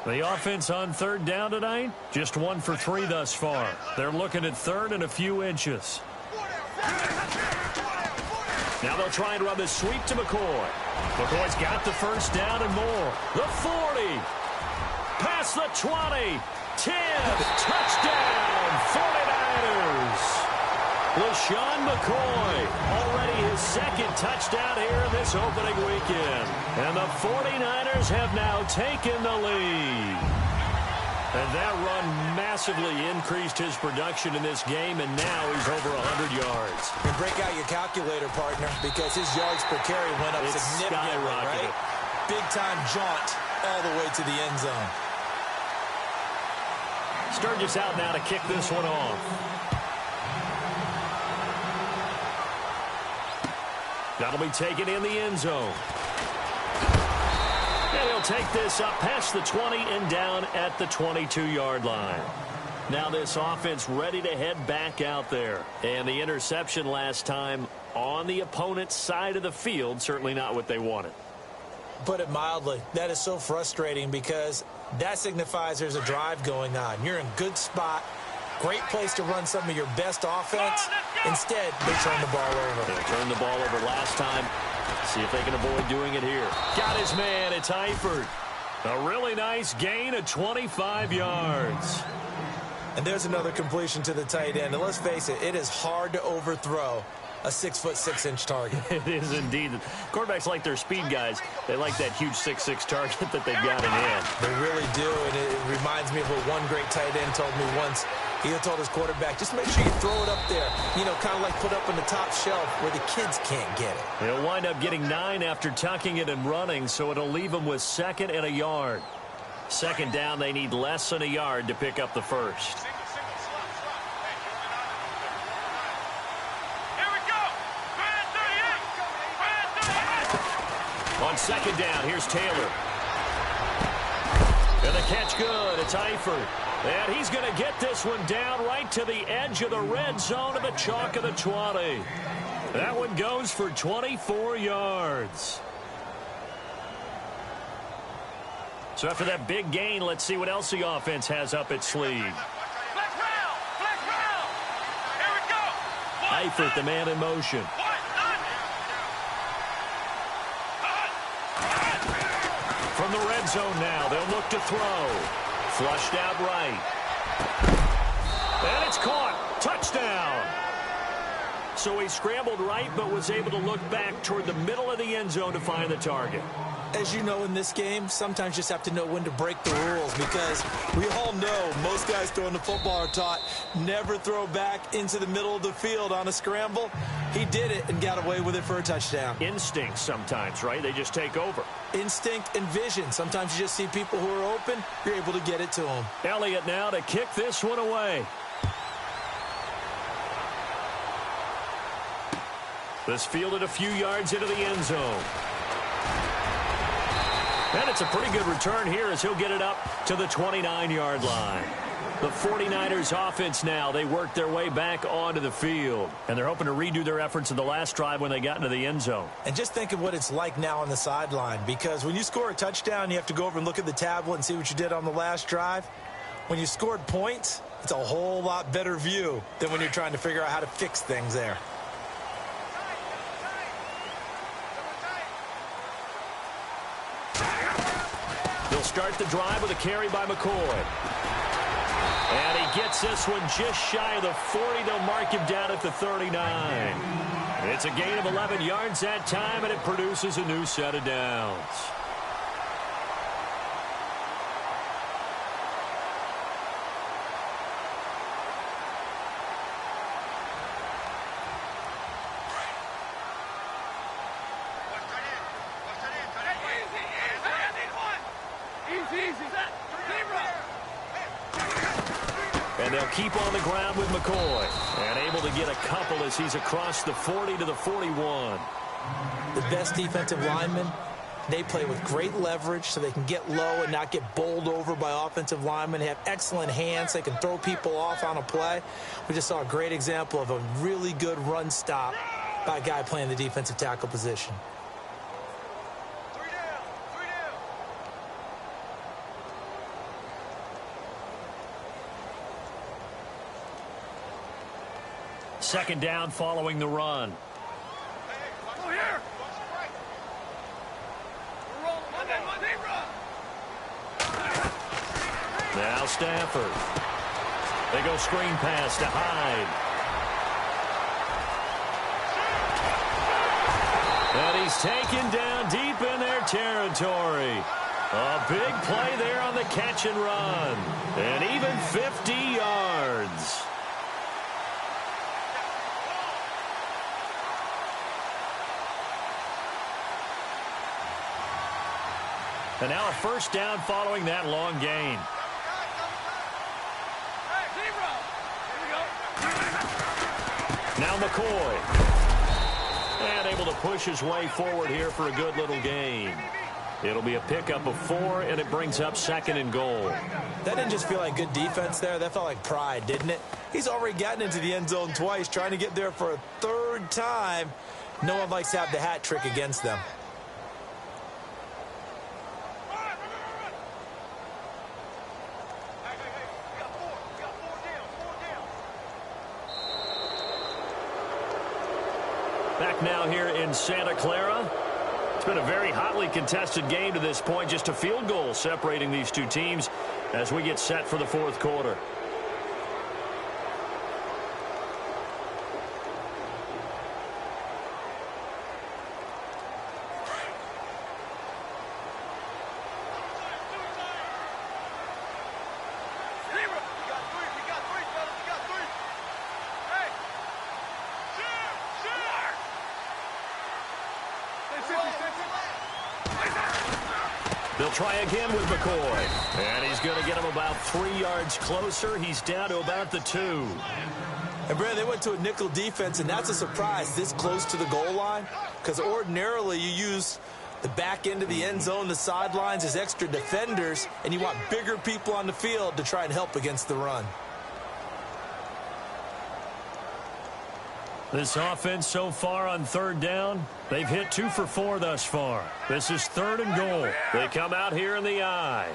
The offense on third down tonight, just 1 for 3 thus far. They're looking at third and a few inches. Now they'll try and run this sweep to McCoy. McCoy's got the first down and more. The 40. Past the 20. 10. Touchdown. 49ers. LaShawn McCoy, already his second touchdown here in this opening weekend. And the 49ers have now taken the lead. And that run massively increased his production in this game, and now he's over 100 yards. And break out your calculator, partner, because his yards per carry went up significantly, right? Big-time jaunt all the way to the end zone. Sturgis out now to kick this one off. That'll be taken in the end zone. And he'll take this up past the 20 and down at the 22-yard line. Now this offense ready to head back out there. And the interception last time on the opponent's side of the field, certainly not what they wanted. Put it mildly, that is so frustrating because that signifies there's a drive going on. You're in a good spot. Great place to run some of your best offense. Instead, they turn the ball over. They turned the ball over last time. See if they can avoid doing it here. Got his man. It's Eifert. A really nice gain of 25 yards. And there's another completion to the tight end. And let's face it, it is hard to overthrow a 6'6" target. It is indeed. Quarterbacks like their speed guys. They like that huge 6'6" target that they've got in hand. They really do, and it reminds me of what one great tight end told me once. He told his quarterback, just make sure you throw it up there. You know, kind of like put up on the top shelf where the kids can't get it. He'll wind up getting 9 after tucking it and running, so it'll leave him with 2nd and a yard. Second down, they need less than a yard to pick up the first. On second down, here's Taylor. And the catch good. It's Eifert. And he's going to get this one down right to the edge of the red zone of the chalk of the 20. That one goes for 24 yards. So after that big gain, let's see what else the offense has up its sleeve. Flex round! Flex round! Here we go! Eifert, the man in motion. From the red zone now, they'll look to throw. Flushed out right. And it's caught. Touchdown. So he scrambled right, but was able to look back toward the middle of the end zone to find the target. As you know, in this game, sometimes you just have to know when to break the rules, because we all know most guys throwing the football are taught never throw back into the middle of the field on a scramble. He did it and got away with it for a touchdown. Instinct sometimes, right? They just take over. Instinct and vision. Sometimes you just see people who are open, you're able to get it to them. Elliott now to kick this one away. This fielded a few yards into the end zone. And it's a pretty good return here as he'll get it up to the 29-yard line. The 49ers offense now, they work their way back onto the field. And they're hoping to redo their efforts in the last drive when they got into the end zone. And just think of what it's like now on the sideline, because when you score a touchdown, you have to go over and look at the tablet and see what you did on the last drive. When you scored points, it's a whole lot better view than when you're trying to figure out how to fix things there. They'll start the drive with a carry by McCoy. And he gets this one just shy of the 40. They'll mark him down at the 39. It's a gain of 11 yards that time, and it produces a new set of downs. And they'll keep on the ground with McCoy. And able to get a couple as he's across the 40 to the 41. The best defensive linemen, they play with great leverage so they can get low and not get bowled over by offensive linemen. They have excellent hands. They can throw people off on a play. We just saw a great example of a really good run stop by a guy playing the defensive tackle position. Second down following the run. Now Stafford. They go screen pass to Hyde. And he's taken down deep in their territory. A big play there on the catch and run. And even 50 yards. And now a first down following that long gain. Now McCoy. And able to push his way forward here for a good little gain. It'll be a pickup of 4, and it brings up 2nd and goal. That didn't just feel like good defense there. That felt like pride, didn't it? He's already gotten into the end zone twice, trying to get there for a 3rd time. No one likes to have the hat trick against them. Back now here in Santa Clara. It's been a very hotly contested game to this point. Just a field goal separating these two teams as we get set for the 4th quarter. They'll try again with McCoy. And he's going to get him about 3 yards closer. He's down to about the 2. And, Brad, they went to a nickel defense, and that's a surprise this close to the goal line. Because ordinarily you use the back end of the end zone, the sidelines as extra defenders, and you want bigger people on the field to try and help against the run. This offense so far on 3rd down, they've hit 2 for 4 thus far. This is 3rd and goal. They come out here in the I.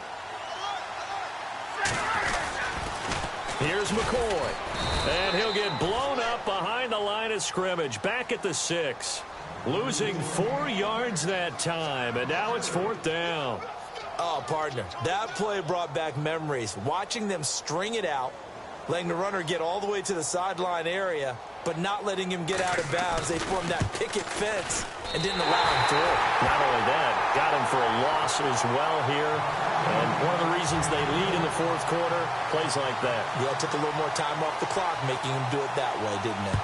Here's McCoy. And he'll get blown up behind the line of scrimmage. Back at the 6. Losing 4 yards that time. And now it's 4th down. Oh, partner, that play brought back memories. Watching them string it out, letting the runner get all the way to the sideline area, but not letting him get out of bounds. They formed that picket fence and didn't allow him through. Not only that, got him for a loss as well here. And one of the reasons they lead in the 4th quarter, plays like that. Yeah, it took a little more time off the clock, making him do it that way, didn't it?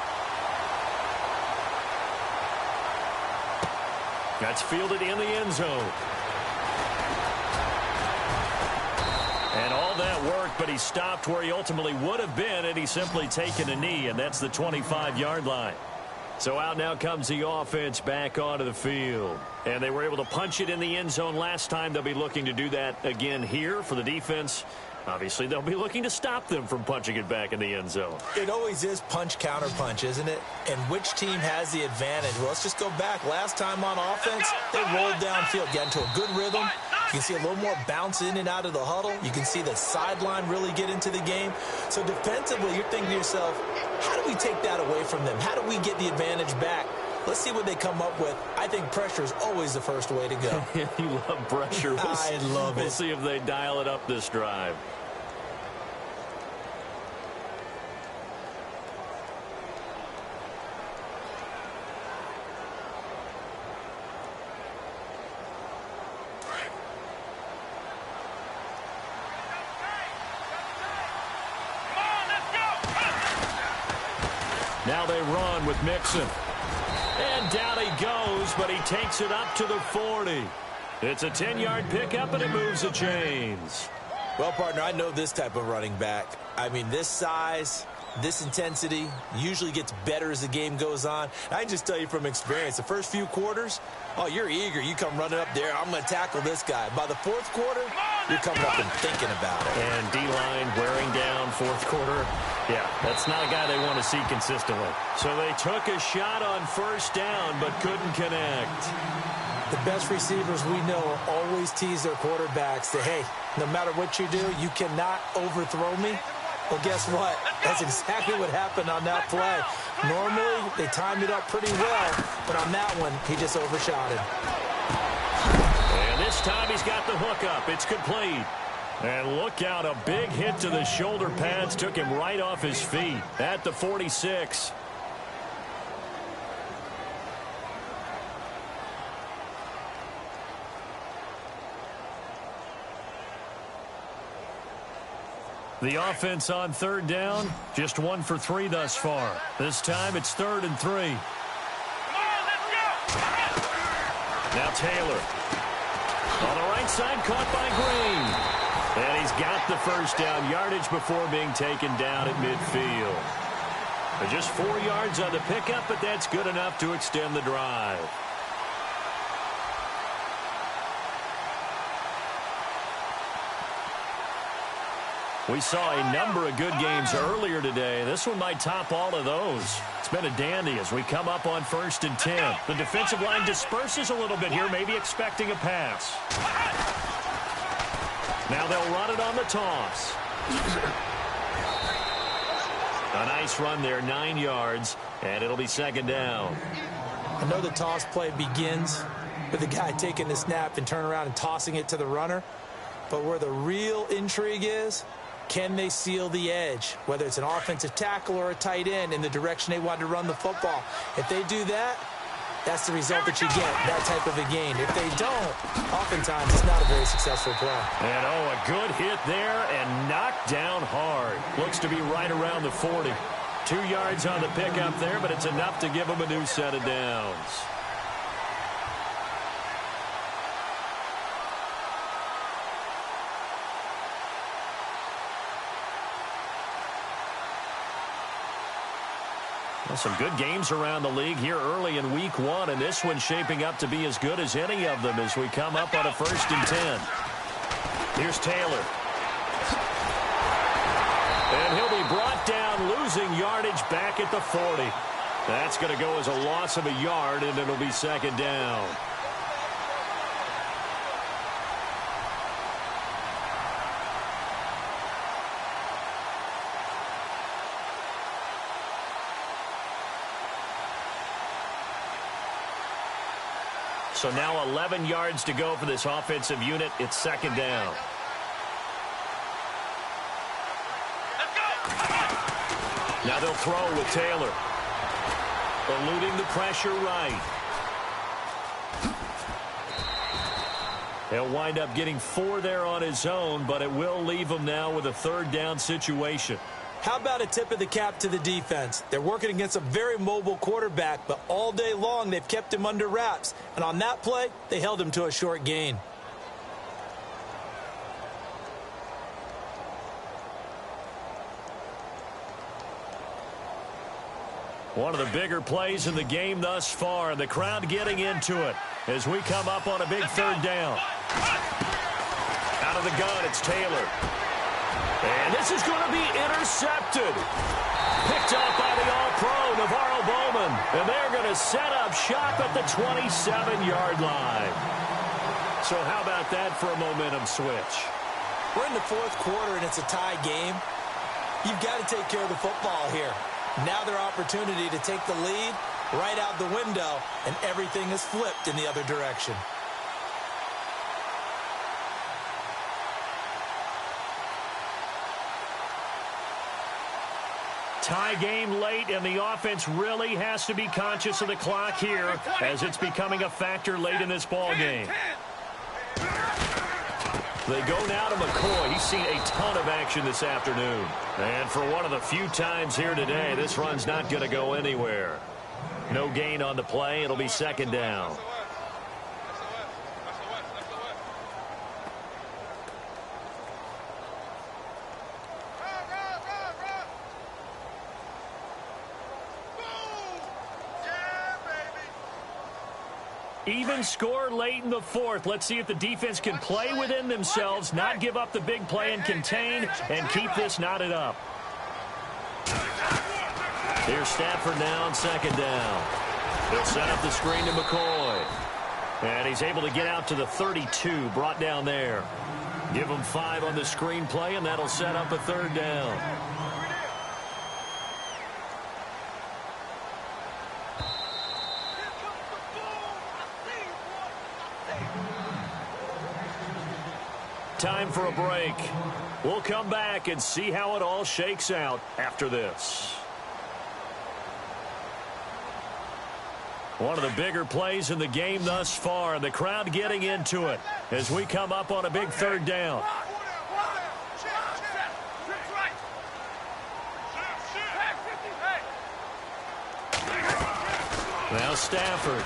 That's fielded in the end zone. And all that worked, but he stopped where he ultimately would have been had he simply taken a knee, and that's the 25-yard line. So out now comes the offense back onto the field. And they were able to punch it in the end zone last time. They'll be looking to do that again here for the defense. Obviously, they'll be looking to stop them from punching it back in the end zone. It always is punch-counter-punch, isn't it? And which team has the advantage? Well, let's just go back. Last time on offense, they rolled downfield, got into a good rhythm. You can see a little more bounce in and out of the huddle. You can see the sideline really get into the game. So defensively, you're thinking to yourself, how do we take that away from them? How do we get the advantage back? Let's see what they come up with. I think pressure is always the first way to go. You love pressure. I love it. We'll see if they dial it up this drive. Now they run with Mixon. And down he goes, but he takes it up to the 40. It's a 10-yard pickup, and it moves the chains. Well, partner, I know this type of running back. I mean, this size, this intensity usually gets better as the game goes on. I can just tell you from experience, the first few quarters, oh, you're eager. You come running up there, I'm going to tackle this guy. By the fourth quarter, you're coming up and thinking about it. And D-line wearing down fourth quarter. Yeah, that's not a guy they want to see consistently. So they took a shot on first down but couldn't connect. The best receivers we know always tease their quarterbacks that, hey, no matter what you do, you cannot overthrow me. Well, guess what? That's exactly what happened on that play. Normally, they timed it up pretty well, but on that one, he just overshot it. And this time he's got the hook up. It's complete. And look out, a big hit to the shoulder pads took him right off his feet at the 46. The offense on third down, just 1 for 3 thus far. This time it's 3rd and 3. Now Taylor. On the right side, caught by Green. And he's got the first down yardage before being taken down at midfield. But just 4 yards on the pickup, but that's good enough to extend the drive. We saw a number of good games earlier today. This one might top all of those. It's been a dandy as we come up on 1st and 10. The defensive line disperses a little bit here, maybe expecting a pass. Now they'll run it on the toss. A nice run there, 9 yards, and it'll be 2nd down. I know the toss play begins with the guy taking the snap and turning around and tossing it to the runner. But where the real intrigue is, can they seal the edge, whether it's an offensive tackle or a tight end, in the direction they want to run the football? If they do that, that's the result that you get, that type of a gain. If they don't, oftentimes it's not a very successful play. And, oh, a good hit there and knocked down hard. Looks to be right around the 40. 2 yards on the pickup there, but it's enough to give them a new set of downs. Well, some good games around the league here early in week 1, and this one's shaping up to be as good as any of them as we come up on a 1st and 10. Here's Taylor. And he'll be brought down, losing yardage back at the 40. That's going to go as a loss of a yard, and it'll be 2nd down. So now 11 yards to go for this offensive unit. It's 2nd down. Now they'll throw with Taylor. Eluding the pressure right. He'll wind up getting 4 there on his own, but it will leave him now with a 3rd down situation. How about a tip of the cap to the defense? They're working against a very mobile quarterback, but all day long they've kept him under wraps. And on that play, they held him to a short gain. One of the bigger plays in the game thus far, and the crowd getting into it as we come up on a big 3rd down. Out of the gun, it's Taylor. And this is going to be intercepted. Picked up by the All-Pro, Navarro Bowman. And they're going to set up shop at the 27-yard line. So how about that for a momentum switch? We're in the 4th quarter, and it's a tie game. You've got to take care of the football here. Now their opportunity to take the lead right out the window, and everything is flipped in the other direction. Tie game late, and the offense really has to be conscious of the clock here as it's becoming a factor late in this ball game. They go now to McCoy. He's seen a ton of action this afternoon. And for one of the few times here today, this run's not going to go anywhere. No gain on the play. It'll be 2nd down. Even score late in the fourth. Let's see if the defense can play within themselves, not give up the big play and contain, and keep this knotted up. Here's Stafford now on second down. He'll set up the screen to McCoy. And he's able to get out to the 32, brought down there. Give him 5 on the screen play, and that'll set up a third down. Time for a break. We'll come back and see how it all shakes out after this. One of the bigger plays in the game thus far. The crowd getting into it as we come up on a big third down. Now Stafford.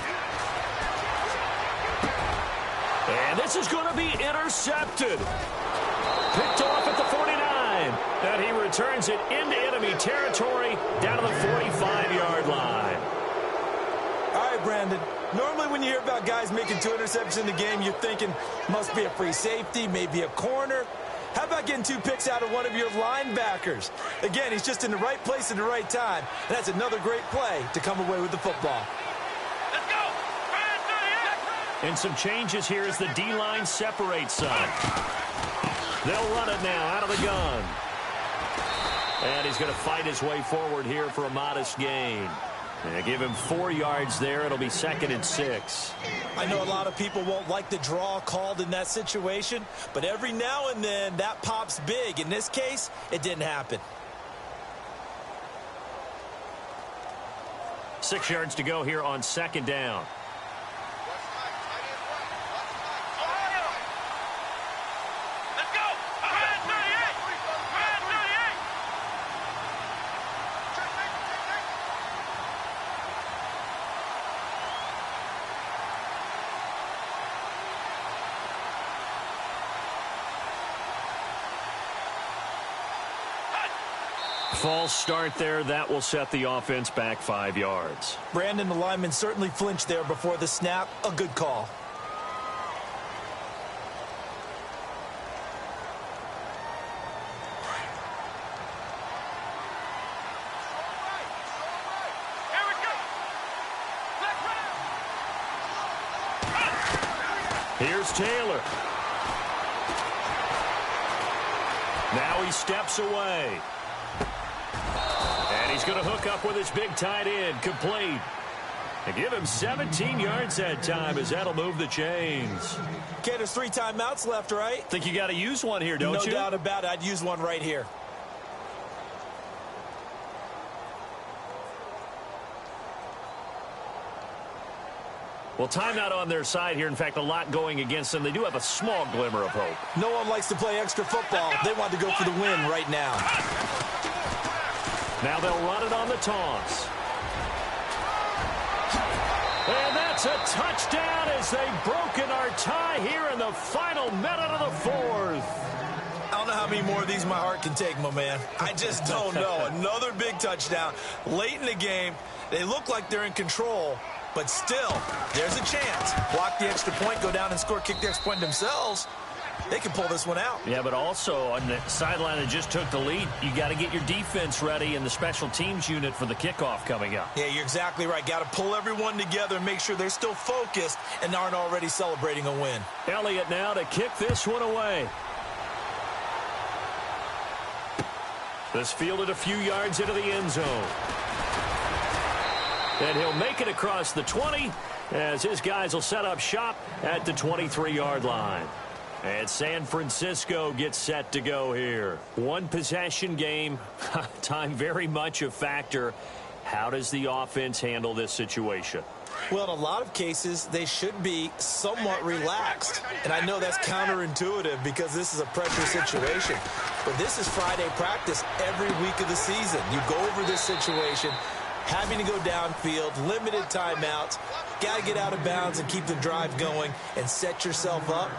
And this is going to be intercepted. Picked off at the 49. And he returns it into enemy territory down to the 45-yard line. All right, Brandon. Normally when you hear about guys making 2 interceptions in the game, you're thinking must be a free safety, maybe a corner. How about getting 2 picks out of one of your linebackers? Again, he's just in the right place at the right time. And that's another great play to come away with the football. Let's go! And some changes here as the D-line separates some. They'll run it now out of the gun. And he's going to fight his way forward here for a modest gain. And give him 4 yards there. It'll be 2nd and 6. I know a lot of people won't like the draw called in that situation, but every now and then that pops big. In this case, it didn't happen. 6 yards to go here on 2nd down. Let's go! Red 38! Red 38! False start there. That will set the offense back 5 yards. Brandon, the lineman certainly flinched there before the snap. A good call. Here we go! Let's run! Here's Taylor. Now he steps away. And he's going to hook up with his big tight end, complete. And give him 17 yards that time as that'll move the chains. Okay, there's 3 timeouts left, right? Think you got to use one here, don't you? No doubt about it. I'd use one right here. Well, timeout on their side here. In fact, a lot going against them. They do have a small glimmer of hope. No one likes to play extra football. They want to go for the win right now. Now they'll run it on the toss. And that's a touchdown as they've broken our tie here in the final minute of the 4th. I don't know how many more of these my heart can take, my man. I just don't know. Another big touchdown. Late in the game, they look like they're in control, but still, there's a chance. Block the extra point, go down and score, kick the extra point themselves. They can pull this one out. Yeah, but also on the sideline that just took the lead, you got to get your defense ready and the special teams unit for the kickoff coming up. Yeah, you're exactly right. Got to pull everyone together and make sure they're still focused and aren't already celebrating a win. Elliott now to kick this one away. This fielded a few yards into the end zone. And he'll make it across the 20 as his guys will set up shop at the 23-yard line. And San Francisco gets set to go here. 1 possession game. Time very much a factor. How does the offense handle this situation? Well, in a lot of cases, they should be somewhat relaxed. And I know that's counterintuitive because this is a pressure situation. But this is Friday practice every week of the season. You go over this situation, having to go downfield, limited timeouts, got to get out of bounds and keep the drive going and set yourself up.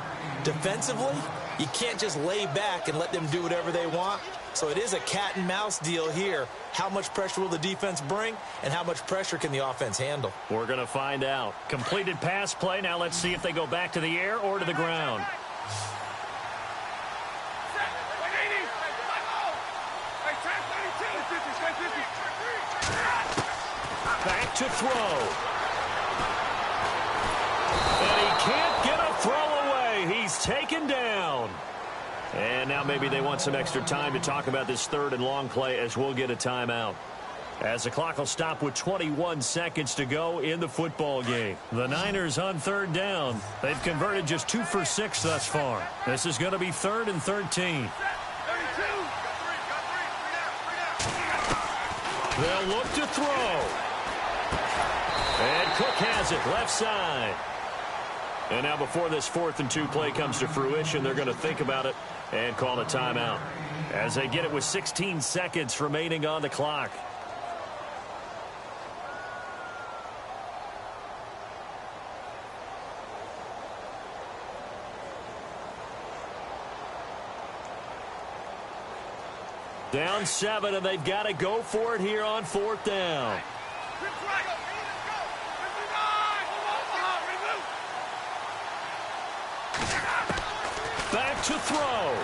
Defensively, You can't just lay back and let them do whatever they want. So it is a cat and mouse deal here. How much pressure will the defense bring, and how much pressure can the offense handle? We're going to find out. Completed pass play. Now let's see if they go back to the air or to the ground. Back to throw. And he can't get a throw away. He's taken down. And now maybe they want some extra time to talk about this third and long play as we'll get a timeout. As the clock will stop with 21 seconds to go in the football game. The Niners on third down. They've converted just 2 for 6 thus far. This is going to be 3rd and 13. They'll look to throw. And Cook has it left side. And now before this 4th and 2 play comes to fruition, they're going to think about it and call a timeout as they get it with 16 seconds remaining on the clock. Down 7, and they've got to go for it here on 4th down. Back to throw.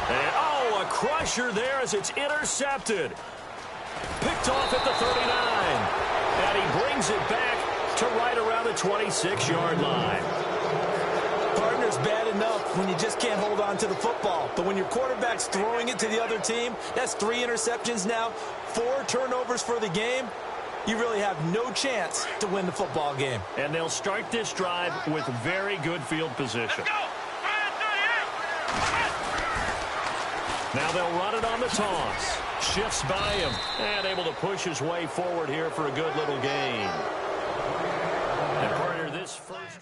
And, a crusher there as it's intercepted. Picked off at the 39. And he brings it back to right around the 26-yard line. Partner's bad enough when you just can't hold on to the football. But when your quarterback's throwing it to the other team, that's 3 interceptions now, 4 turnovers for the game. You really have no chance to win the football game. And they'll start this drive with very good field position. Now they'll run it on the toss. Shifts by him and able to push his way forward here for a good little gain. And partner, this first...